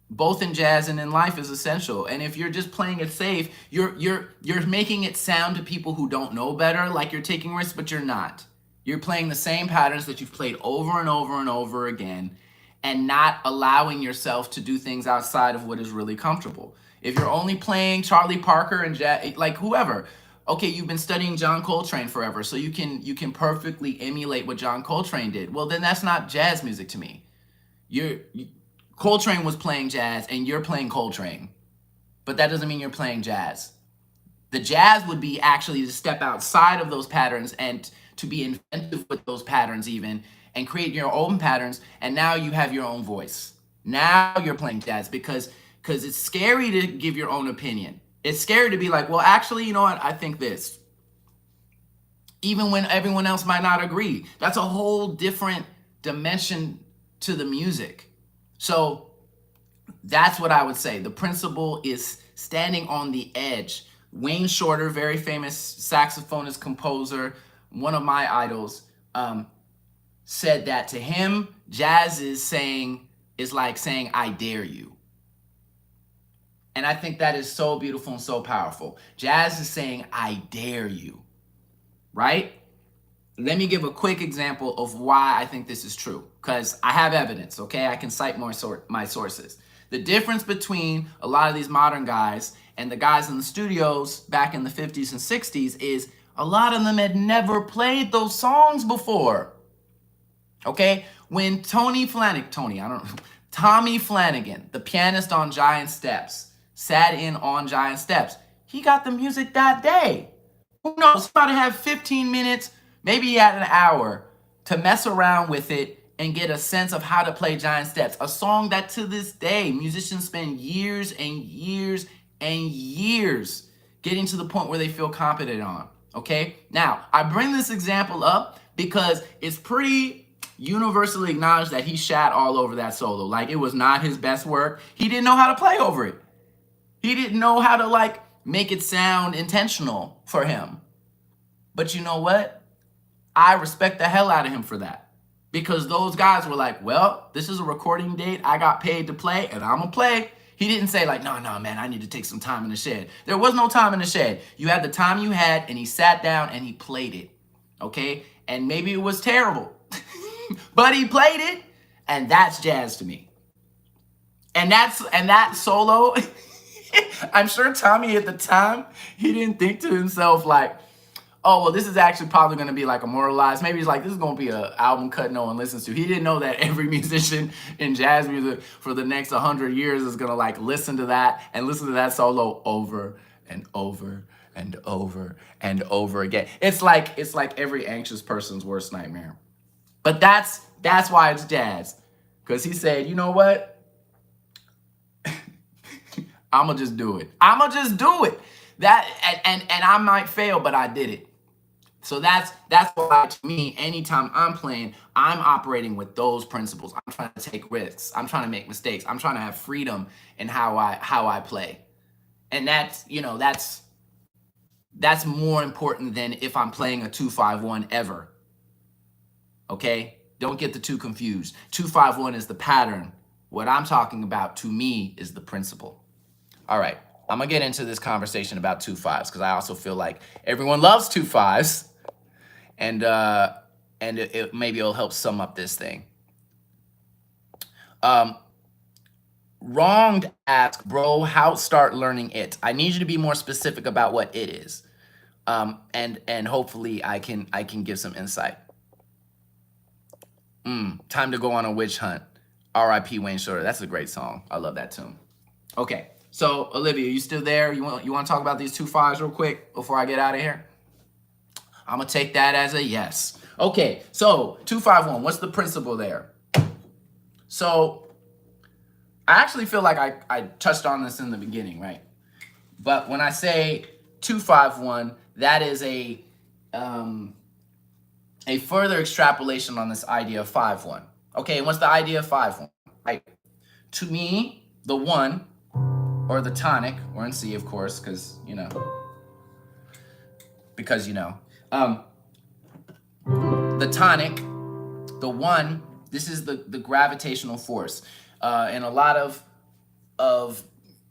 both in jazz and in life, is essential. And if you're just playing it safe, you're making it sound to people who don't know better like you're taking risks, but you're not. You're playing the same patterns that you've played over and over and over again, and not allowing yourself to do things outside of what is really comfortable. If you're only playing Charlie Parker and jazz, like whoever, okay, you've been studying John Coltrane forever, so you can perfectly emulate what John Coltrane did. Well, then that's not jazz music to me. Coltrane was playing jazz and you're playing Coltrane, but that doesn't mean you're playing jazz. The jazz would be actually to step outside of those patterns and to be inventive with those patterns even, and create your own patterns, and now you have your own voice. Now you're playing jazz because it's scary to give your own opinion. It's scary to be like, well, actually, you know what? I think this. Even when everyone else might not agree. That's a whole different dimension to the music. So that's what I would say. The principle is standing on the edge Wayne Shorter, very famous saxophonist, composer, one of my idols, said that to him, jazz is like saying, I dare you. And I think that is so beautiful and so powerful. Jazz is saying, I dare you, right? Let me give a quick example of why I think this is true, because I have evidence, okay? I can cite my sources. The difference between a lot of these modern guys and the guys in the studios back in the 50s and 60s is a lot of them had never played those songs before, okay? When Tommy Flanagan, the pianist on Giant Steps, sat in on Giant Steps, he got the music that day. Who knows? He might have 15 minutes, maybe he had an hour to mess around with it and get a sense of how to play Giant Steps. A song that to this day, musicians spend years and years and years getting to the point where they feel competent on, okay? Now, I bring this example up because it's pretty universally acknowledged that he shat all over that solo. Like, it was not his best work. He didn't know how to play over it. He didn't know how to, like, make it sound intentional for him. But you know what? I respect the hell out of him for that. Because those guys were like, well, this is a recording date. I got paid to play, and I'm going to play. He didn't say like, no, man, I need to take some time in the shed. There was no time in the shed. You had the time you had, and he sat down and he played it, okay? And maybe it was terrible, but he played it, and that's jazz to me. And that solo, I'm sure Tommy at the time, he didn't think to himself like, oh, well, this is actually probably going to be like immortalized. Maybe he's like, this is going to be an album cut no one listens to. He didn't know that every musician in jazz music for the next 100 years is going to like listen to that and listen to that solo over and over and over and over again. It's like every anxious person's worst nightmare. But that's why it's jazz. Because he said, you know what? I'ma just do it. That and I might fail, but I did it. So that's why, to me, anytime I'm playing, I'm operating with those principles. I'm trying to take risks. I'm trying to make mistakes. I'm trying to have freedom in how I play. And that's more important than if I'm playing a 2-5-1 ever. Okay? Don't get the two confused. 2-5-1 is the pattern. What I'm talking about, to me, is the principle. All right, I'm gonna get into this conversation about 2-5s because I also feel like everyone loves 2-5s, and maybe it'll help sum up this thing. Wrong to ask, bro, how start learning it? I need you to be more specific about what it is, and hopefully I can give some insight. Time to go on a witch hunt. R.I.P. Wayne Shorter. That's a great song. I love that tune. Okay. So, Olivia, you still there? You want to talk about these 2-5s real quick before I get out of here? I'm going to take that as a yes. Okay, so 2-5-1, what's the principle there? So, I actually feel like I touched on this in the beginning, right? But when I say 2-5-1, that is a further extrapolation on this idea of 5-1. Okay, and what's the idea of 5-1? Right? To me, the 1... or the tonic, or in C, of course, because, you know. The tonic, the 1, this is the gravitational force. And a lot of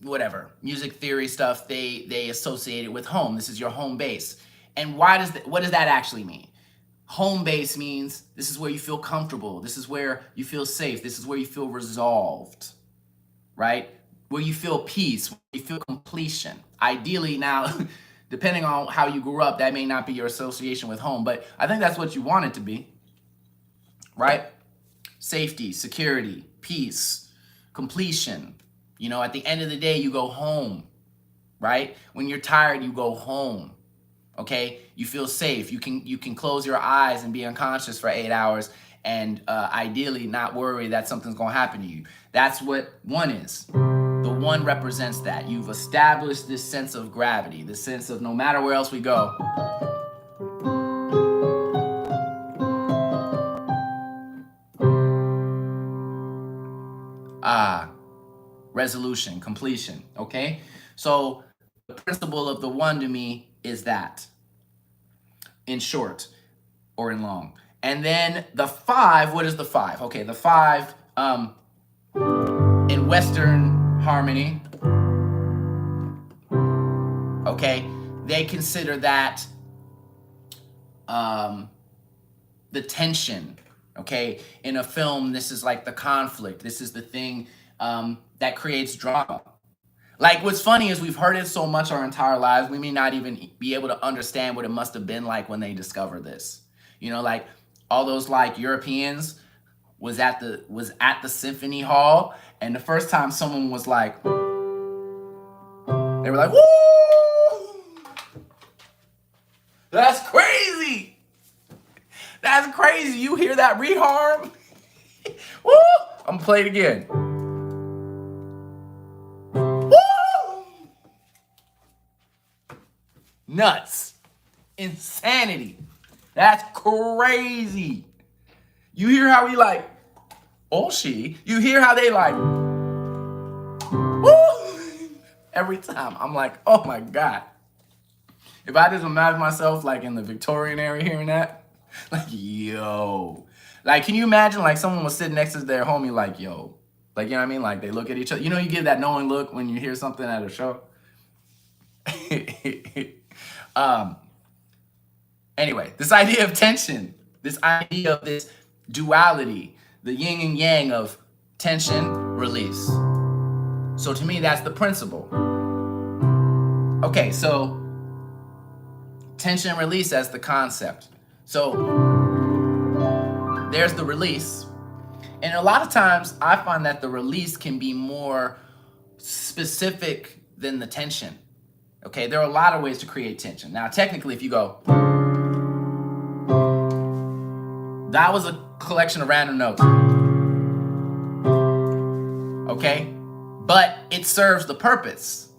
whatever, music theory stuff, they associate it with home. This is your home base. And what does that actually mean? Home base means this is where you feel comfortable. This is where you feel safe. This is where you feel resolved, right? Where you feel peace, where you feel completion. Ideally, now, depending on how you grew up, that may not be your association with home, but I think that's what you want it to be, right? Safety, security, peace, completion. You know, at the end of the day, you go home, right? When you're tired, you go home, okay? You feel safe. You can close your eyes and be unconscious for 8 hours and ideally not worry that something's gonna happen to you. That's what 1 is. The 1 represents that. You've established this sense of gravity, this sense of no matter where else we go. Resolution, completion, okay? So The principle of the one to me is that, in short or in long. And then the 5, what is the 5? Okay, the 5 in Western harmony, okay, they consider that the tension, okay? In a film, this is like the conflict. This is the thing that creates drama. Like, what's funny is we've heard it so much our entire lives, we may not even be able to understand what it must have been like when they discovered this. You know, like all those like Europeans was at the symphony hall, and the first time someone was like, they were like, woo! That's crazy. That's crazy. You hear that reharm? Woo! I'm gonna play it again. Woo! Nuts. Insanity. That's crazy. You hear how he like, you hear how they like, woo! Every time. I'm like, oh my God. If I just imagine myself like in the Victorian era hearing that, like, yo. Like, can you imagine like someone was sitting next to their homie like, yo. Like, you know what I mean? Like, they look at each other. You know, you give that knowing look when you hear something at a show. Anyway, this idea of tension, this idea of this duality, the yin and yang of tension, release. So to me, that's the principle. Okay, so tension and release as the concept. So there's the release. And a lot of times I find that the release can be more specific than the tension. Okay, there are a lot of ways to create tension. Now, technically, if you go, that was a collection of random notes. Okay, but it serves the purpose,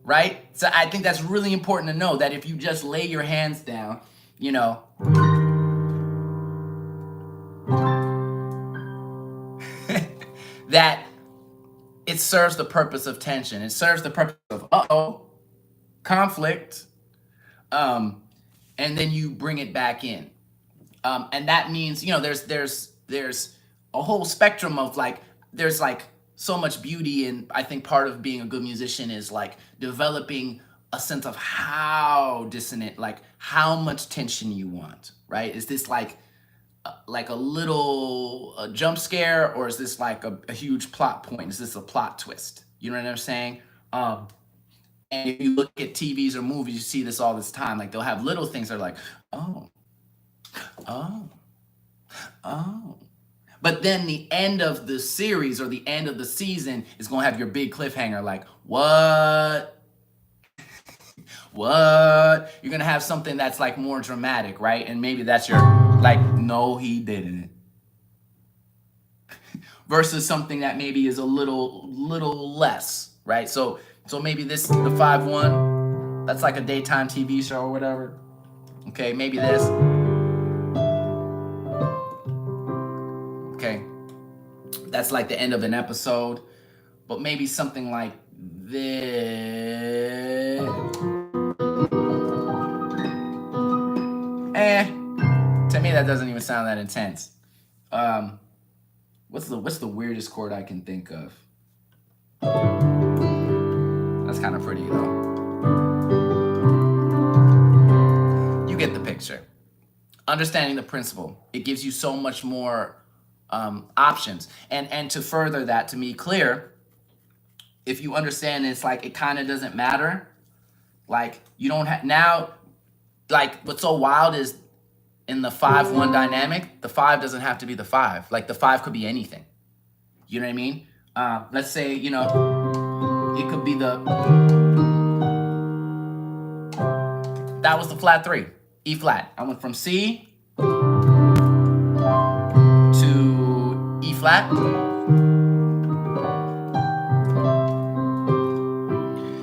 right? So I think that's really important to know that if you just lay your hands down, you know, that it serves the purpose of tension. It serves the purpose of conflict, and then you bring it back in, and that means, you know, there's a whole spectrum of like, there's like so much beauty, and I think part of being a good musician is like developing a sense of how dissonant, like how much tension you want, right? Is this like a little jump scare, or is this like a huge plot point? Is this a plot twist? You know what I'm saying? And if you look at TVs or movies, you see this all this time. Like they'll have little things that are like, oh, oh. But then the end of the series or the end of the season is going to have your big cliffhanger like, what? What? You're going to have something that's like more dramatic, right? And maybe that's your, like, no, he didn't. Versus something that maybe is a little less, right? So maybe this, the 5-1, that's like a daytime TV show or whatever. Okay, maybe this. Okay, that's like the end of an episode. But maybe something like this. To me, that doesn't even sound that intense. What's the weirdest chord I can think of? That's kind of pretty though. You get the picture. Understanding the principle, it gives you so much more options. And to further that, to me clear, if you understand it's like it kind of doesn't matter. Like you don't have now. Like what's so wild is in the 5-1 dynamic, the 5 doesn't have to be the 5. Like the 5 could be anything. You know what I mean? Let's say, you know, it could be that was the flat 3, E flat. I went from C to E flat.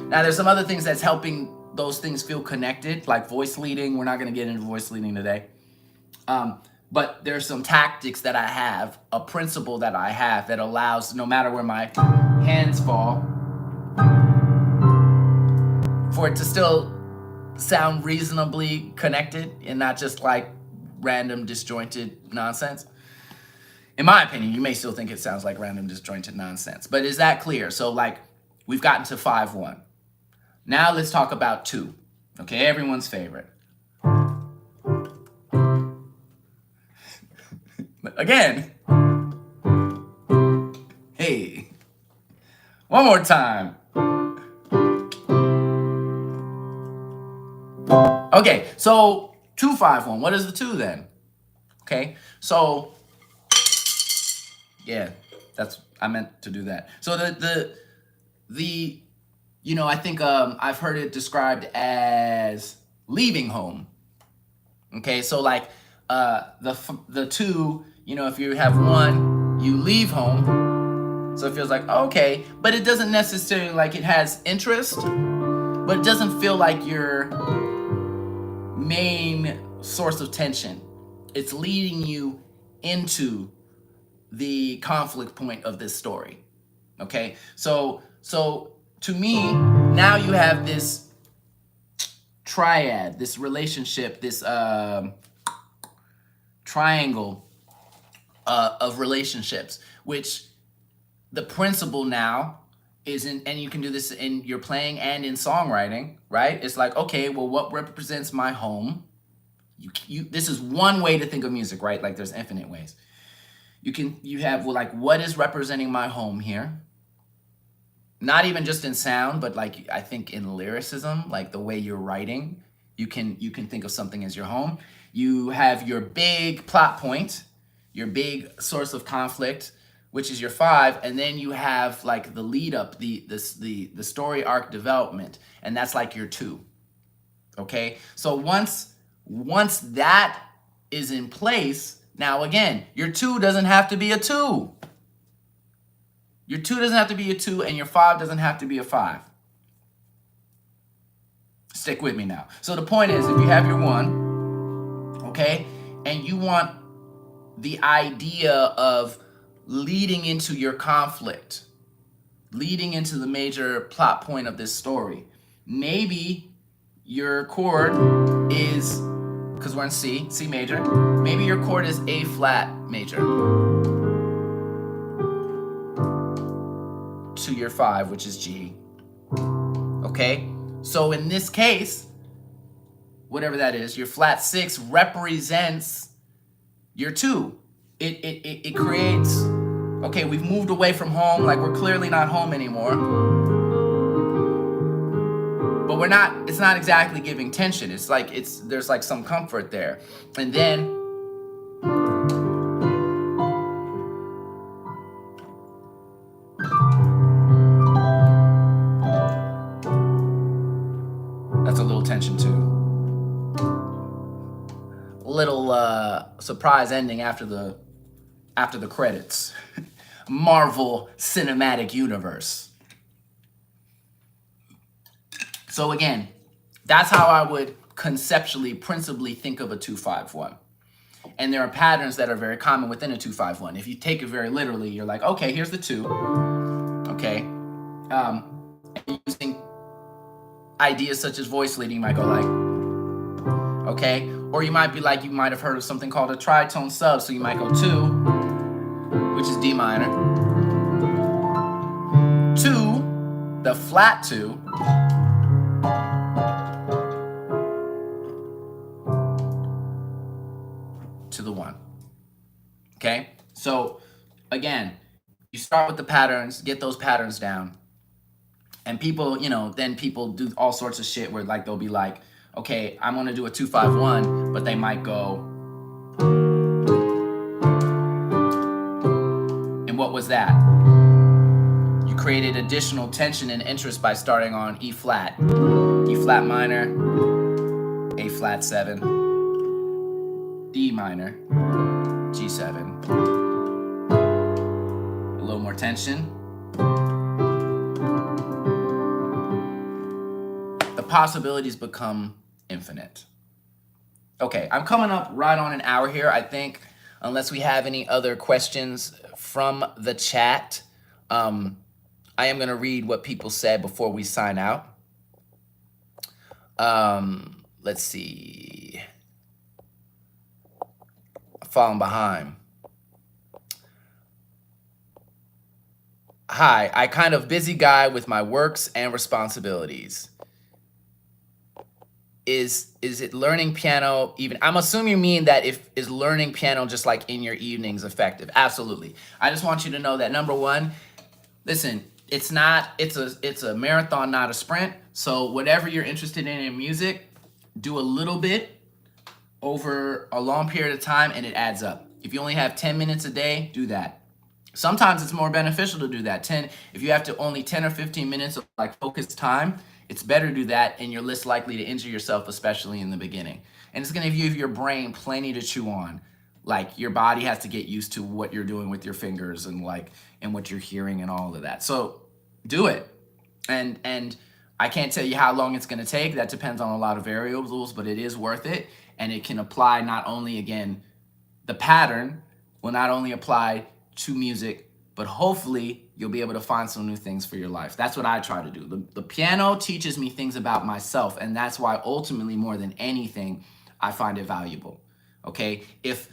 Now there's some other things that's helping those things feel connected, like voice leading. We're not going to get into voice leading today. But there's some tactics that I have, a principle that I have that allows, no matter where my hands fall, for it to still sound reasonably connected and not just like random disjointed nonsense. In my opinion, you may still think it sounds like random disjointed nonsense, but is that clear? So like we've gotten to 5-1. Now let's talk about 2. Okay, everyone's favorite. Again. Hey. One more time. Okay, so 2-5-1. What is the 2 then? Okay, so yeah, I meant to do that. So the you know, I think I've heard it described as leaving home. Okay, so like the 2, you know, if you have 1, you leave home. So it feels like okay, but it doesn't necessarily like it has interest, but it doesn't feel like your main source of tension. It's leading you into the conflict point of this story. Okay, so to me, now you have this triad, this relationship, this triangle of relationships, which the principle now is in, and you can do this in your playing and in songwriting, right? It's like, okay, well, what represents my home? This is one way to think of music, right? Like there's infinite ways. You have well, like, what is representing my home here? Not even just in sound, but like I think in lyricism, like the way you're writing, you can think of something as your home. You have your big plot point, your big source of conflict, which is your 5, and then you have like the lead up, the story arc development, and that's like your 2. Okay, so once that is in place, now again, your 2 doesn't have to be a 2. Your 2 doesn't have to be a 2, and your 5 doesn't have to be a 5. Stick with me now. So the point is, if you have your 1, okay, and you want the idea of leading into your conflict, leading into the major plot point of this story, maybe your chord is, because we're in C major, maybe your chord is A flat major to your 5, which is G. Okay, so in this case, whatever that is, your flat 6 represents your 2. It creates, okay, we've moved away from home, like we're clearly not home anymore, but it's not exactly giving tension. It's like there's like some comfort there. And then that's a little tension too. Little surprise ending after the credits. Marvel Cinematic Universe. So again, that's how I would conceptually, principally think of a 2-5-1. And there are patterns that are very common within a 2-5-1. If you take it very literally, you're like, okay, here's the 2. Okay. Using ideas such as voice leading, you might go like, okay. Or you might be like, you might have heard of something called a tritone sub. So you might go 2, which is D minor, 2, the flat 2, to the 1. Okay? So again, you start with the patterns, get those patterns down. And people, then people do all sorts of shit where like they'll be like, okay, I'm gonna do a 2-5-1, but they might go, and what was that? You created additional tension and interest by starting on E flat minor, A flat 7, D minor, G7. A little more tension. The possibilities become infinite. Okay, I'm coming up right on an hour here, I think, unless we have any other questions from the chat. I am going to read what people said before we sign out. Let's see. Falling behind. Hi, I kind of busy guy with my works and responsibilities. Is it learning piano even? I'm assuming you mean that if is learning piano just like in your evenings effective? Absolutely. I just want you to know that number one, listen, it's a marathon, not a sprint. So whatever you're interested in music, do a little bit over a long period of time and it adds up. If you only have 10 minutes a day, do that. Sometimes it's more beneficial to do that. If you have to only 10 or 15 minutes of like focused time, it's better to do that and you're less likely to injure yourself, especially in the beginning. And it's gonna give your brain plenty to chew on. Like your body has to get used to what you're doing with your fingers and what you're hearing and all of that. So do it. And I can't tell you how long it's gonna take. That depends on a lot of variables, but it is worth it. And it can apply not only again, the pattern will not only apply to music, but hopefully you'll be able to find some new things for your life. That's what I try to do. The piano teaches me things about myself, and that's why ultimately more than anything, I find it valuable. Okay? If,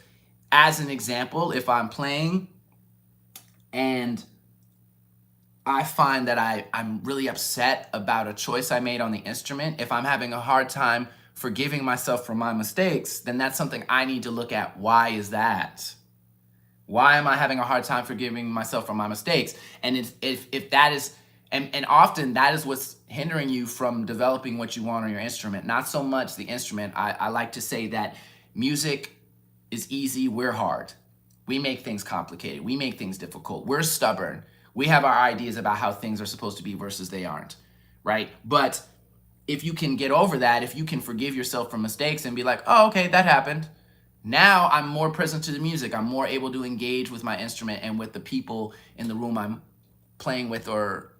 as an example, if I'm playing and I find that I'm really upset about a choice I made on the instrument, if I'm having a hard time forgiving myself for my mistakes, then that's something I need to look at. Why is that? Why am I having a hard time forgiving myself for my mistakes? And if that is, and often that is what's hindering you from developing what you want on your instrument, not so much the instrument. I like to say that music is easy, we're hard. We make things complicated, we make things difficult, we're stubborn. We have our ideas about how things are supposed to be versus they aren't, right? But if you can get over that, if you can forgive yourself for mistakes and be like, oh, okay, that happened. Now I'm more present to the music. I'm more able to engage with my instrument and with the people in the room I'm playing with or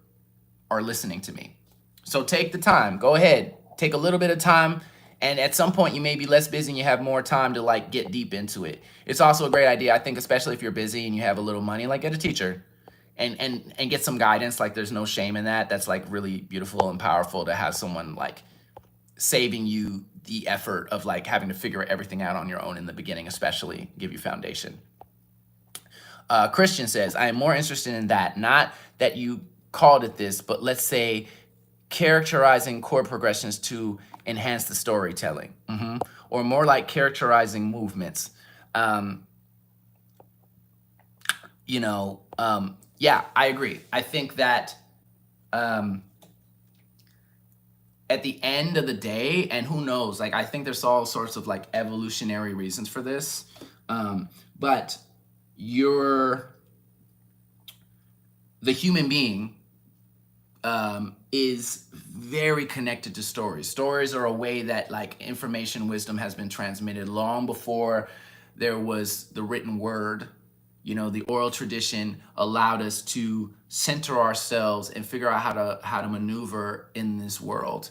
listening to me. So take the time. Go ahead. Take a little bit of time. And at some point you may be less busy and you have more time to like get deep into it. It's also a great idea, I think, especially if you're busy and you have a little money, like get a teacher and get some guidance. Like there's no shame in that. That's like really beautiful and powerful to have someone like saving you the effort of like having to figure everything out on your own in the beginning, especially give you foundation. Christian says, I am more interested in that, not that you called it this, but let's say characterizing chord progressions to enhance the storytelling, or more like characterizing movements. Yeah, I agree. I think that at the end of the day, and who knows, like I think there's all sorts of like evolutionary reasons for this, but the human being is very connected to stories. Stories are a way that like information, wisdom has been transmitted long before there was the written word. The oral tradition allowed us to center ourselves and figure out how to maneuver in this world.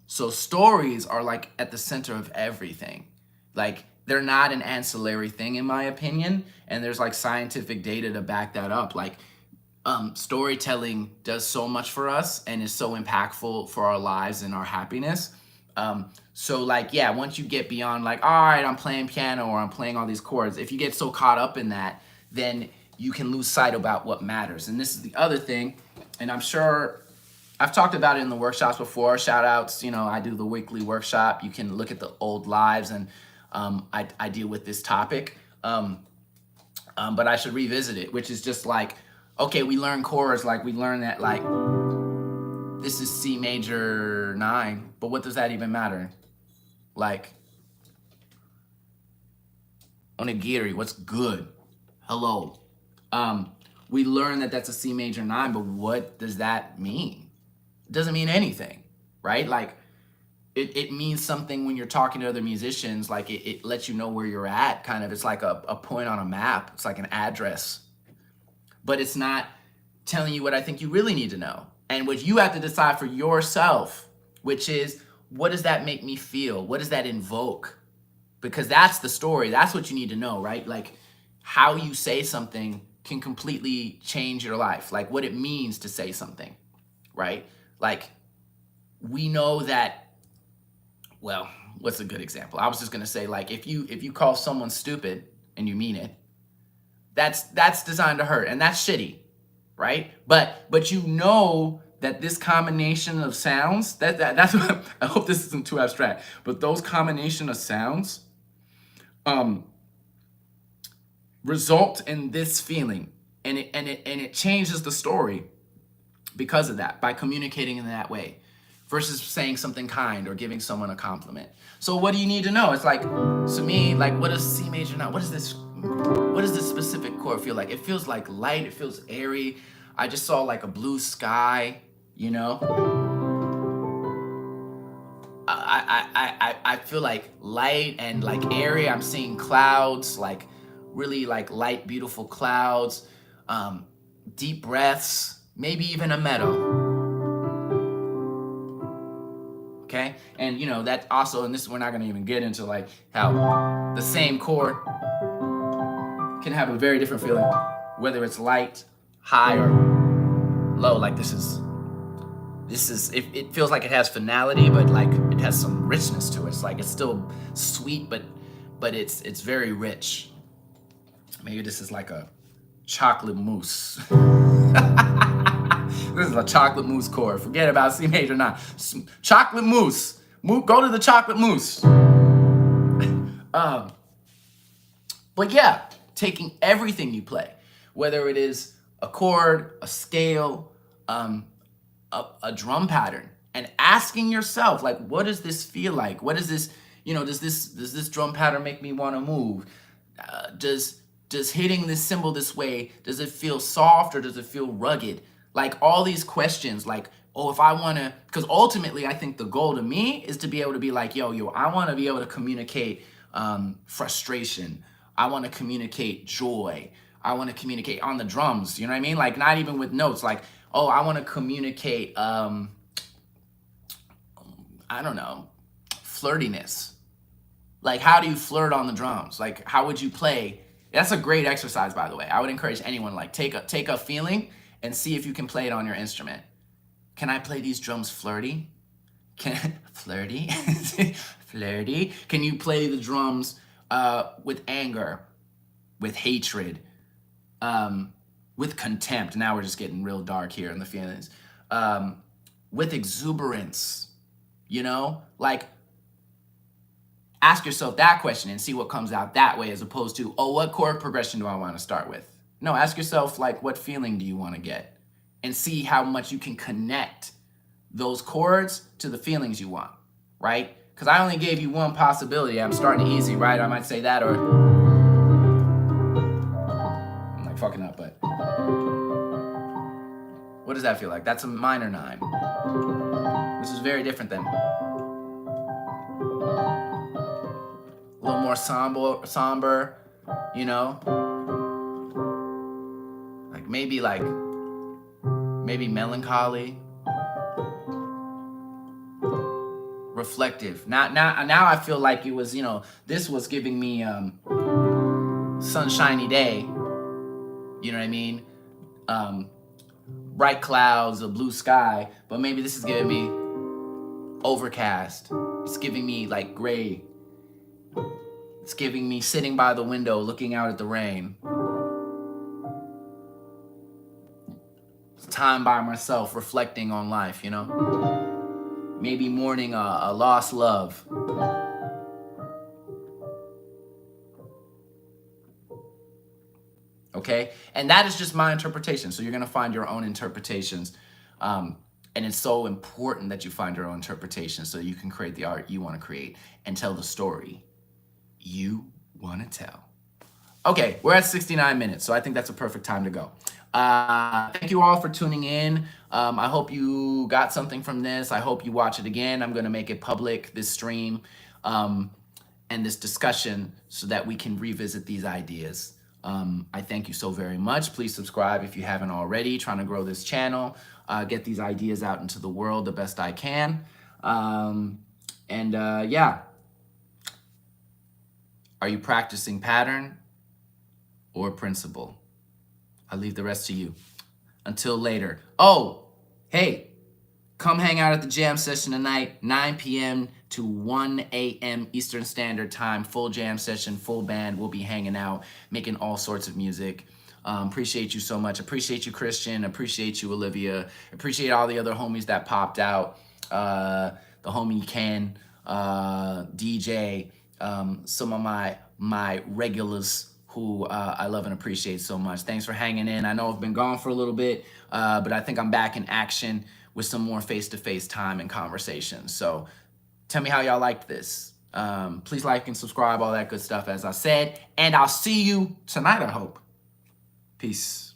So stories are like at the center of everything. Like they're not an ancillary thing in my opinion, and there's like scientific data to back that up. Like storytelling does so much for us and is so impactful for our lives and our happiness. So like, yeah, once you get beyond like, all right, I'm playing piano or I'm playing all these chords, if you get so caught up in that, then you can lose sight about what matters. And this is the other thing, and I'm sure I've talked about it in the workshops before. Shout outs, I do the weekly workshop. You can look at the old lives and I deal with this topic. But I should revisit it, which is just like, okay, we learn chords, like we learn that like, this is C major 9, but what does that even matter? Like, onigiri, what's good? Hello. We learn that that's a C major 9, but what does that mean? It doesn't mean anything, right? Like, it means something when you're talking to other musicians, like it lets you know where you're at, kind of. It's like a point on a map. It's like an address. But it's not telling you what I think you really need to know. And what you have to decide for yourself, which is, what does that make me feel? What does that invoke? Because that's the story. That's what you need to know, right? Like how you say something can completely change your life. Like what it means to say something, right? Like we know that well, what's a good example? I was just gonna say, like, if you call someone stupid and you mean it, that's designed to hurt, and that's shitty, right? But you know that this combination of sounds, that's what I hope this isn't too abstract, but those combination of sounds um result in this feeling, and it changes the story because of that, by communicating in that way versus saying something kind or giving someone a compliment. So what do you need to know? It's like, to me, like, what does C major now? What does this specific chord feel like? It feels like light, it feels airy. I just saw like a blue sky, you know? I feel like light and like airy. I'm seeing clouds, like really like light, beautiful clouds, deep breaths, maybe even a meadow. Okay, and you know that also, and this we're not gonna even get into like how the same chord can have a very different feeling, whether it's light, high, or low. Like this is it feels like it has finality, but like it has some richness to it. It's like it's still sweet, but it's very rich. Maybe this is like a chocolate mousse. This is a chocolate mousse chord. Forget about C major 9. Chocolate mousse. Go to the chocolate mousse. But yeah, taking everything you play, whether it is a chord, a scale, a drum pattern, and asking yourself, like, what does this feel like? What is this? You know, does this drum pattern make me want to move? Does hitting this cymbal this way, does it feel soft or does it feel rugged? Like all these questions, like, oh, if I want to, because ultimately I think the goal to me is to be able to be like, yo, I want to be able to communicate frustration. I want to communicate joy. I want to communicate on the drums, you know what I mean? Like not even with notes, like, oh, I want to communicate, I don't know, flirtiness. Like how do you flirt on the drums? Like how would you play? That's a great exercise, by the way. I would encourage anyone, like take a feeling and see if you can play it on your instrument. Can I play these drums flirty? Flirty? Flirty? Can you play the drums with anger, with hatred, with contempt? Now we're just getting real dark here in the feelings. With exuberance, you know? Like, ask yourself that question and see what comes out that way, as opposed to, oh, what chord progression do I want to start with? No, ask yourself, like, what feeling do you want to get? And see how much you can connect those chords to the feelings you want, right? Because I only gave you one possibility. I'm starting easy, right? I might say that, or I'm like fucking up, but what does that feel like? That's a minor 9. This is very different than a little more somber, you know? Maybe melancholy, reflective. Now I feel like it was, you know, this was giving me sunshiny day, you know what I mean? Bright clouds, a blue sky, but maybe this is giving me overcast. It's giving me like gray. It's giving me sitting by the window looking out at the rain. Time by myself reflecting on life, you know? Maybe mourning a lost love. Okay? And that is just my interpretation. So you're going to find your own interpretations. And it's so important that you find your own interpretation so you can create the art you want to create and tell the story you want to tell. Okay, we're at 69 minutes, so I think that's a perfect time to go. Thank you all for tuning in. I hope you got something from this. I hope you watch it again. I'm going to make it public, this stream, and this discussion, so that we can revisit these ideas. I thank you so very much. Please subscribe if you haven't already. Trying to grow this channel, get these ideas out into the world the best I can. Yeah. Are you practicing pattern or principle? I'll leave the rest to you. Until later. Oh, hey, come hang out at the jam session tonight, 9 p.m. to 1 a.m. Eastern Standard Time. Full jam session, full band. We'll be hanging out, making all sorts of music. Appreciate you so much. Appreciate you, Christian. Appreciate you, Olivia. Appreciate all the other homies that popped out. The homie Ken, DJ, some of my regulars who I love and appreciate so much. Thanks for hanging in. I know I've been gone for a little bit, but I think I'm back in action with some more face-to-face time and conversation. So tell me how y'all liked this. Please like and subscribe, all that good stuff, as I said. And I'll see you tonight, I hope. Peace.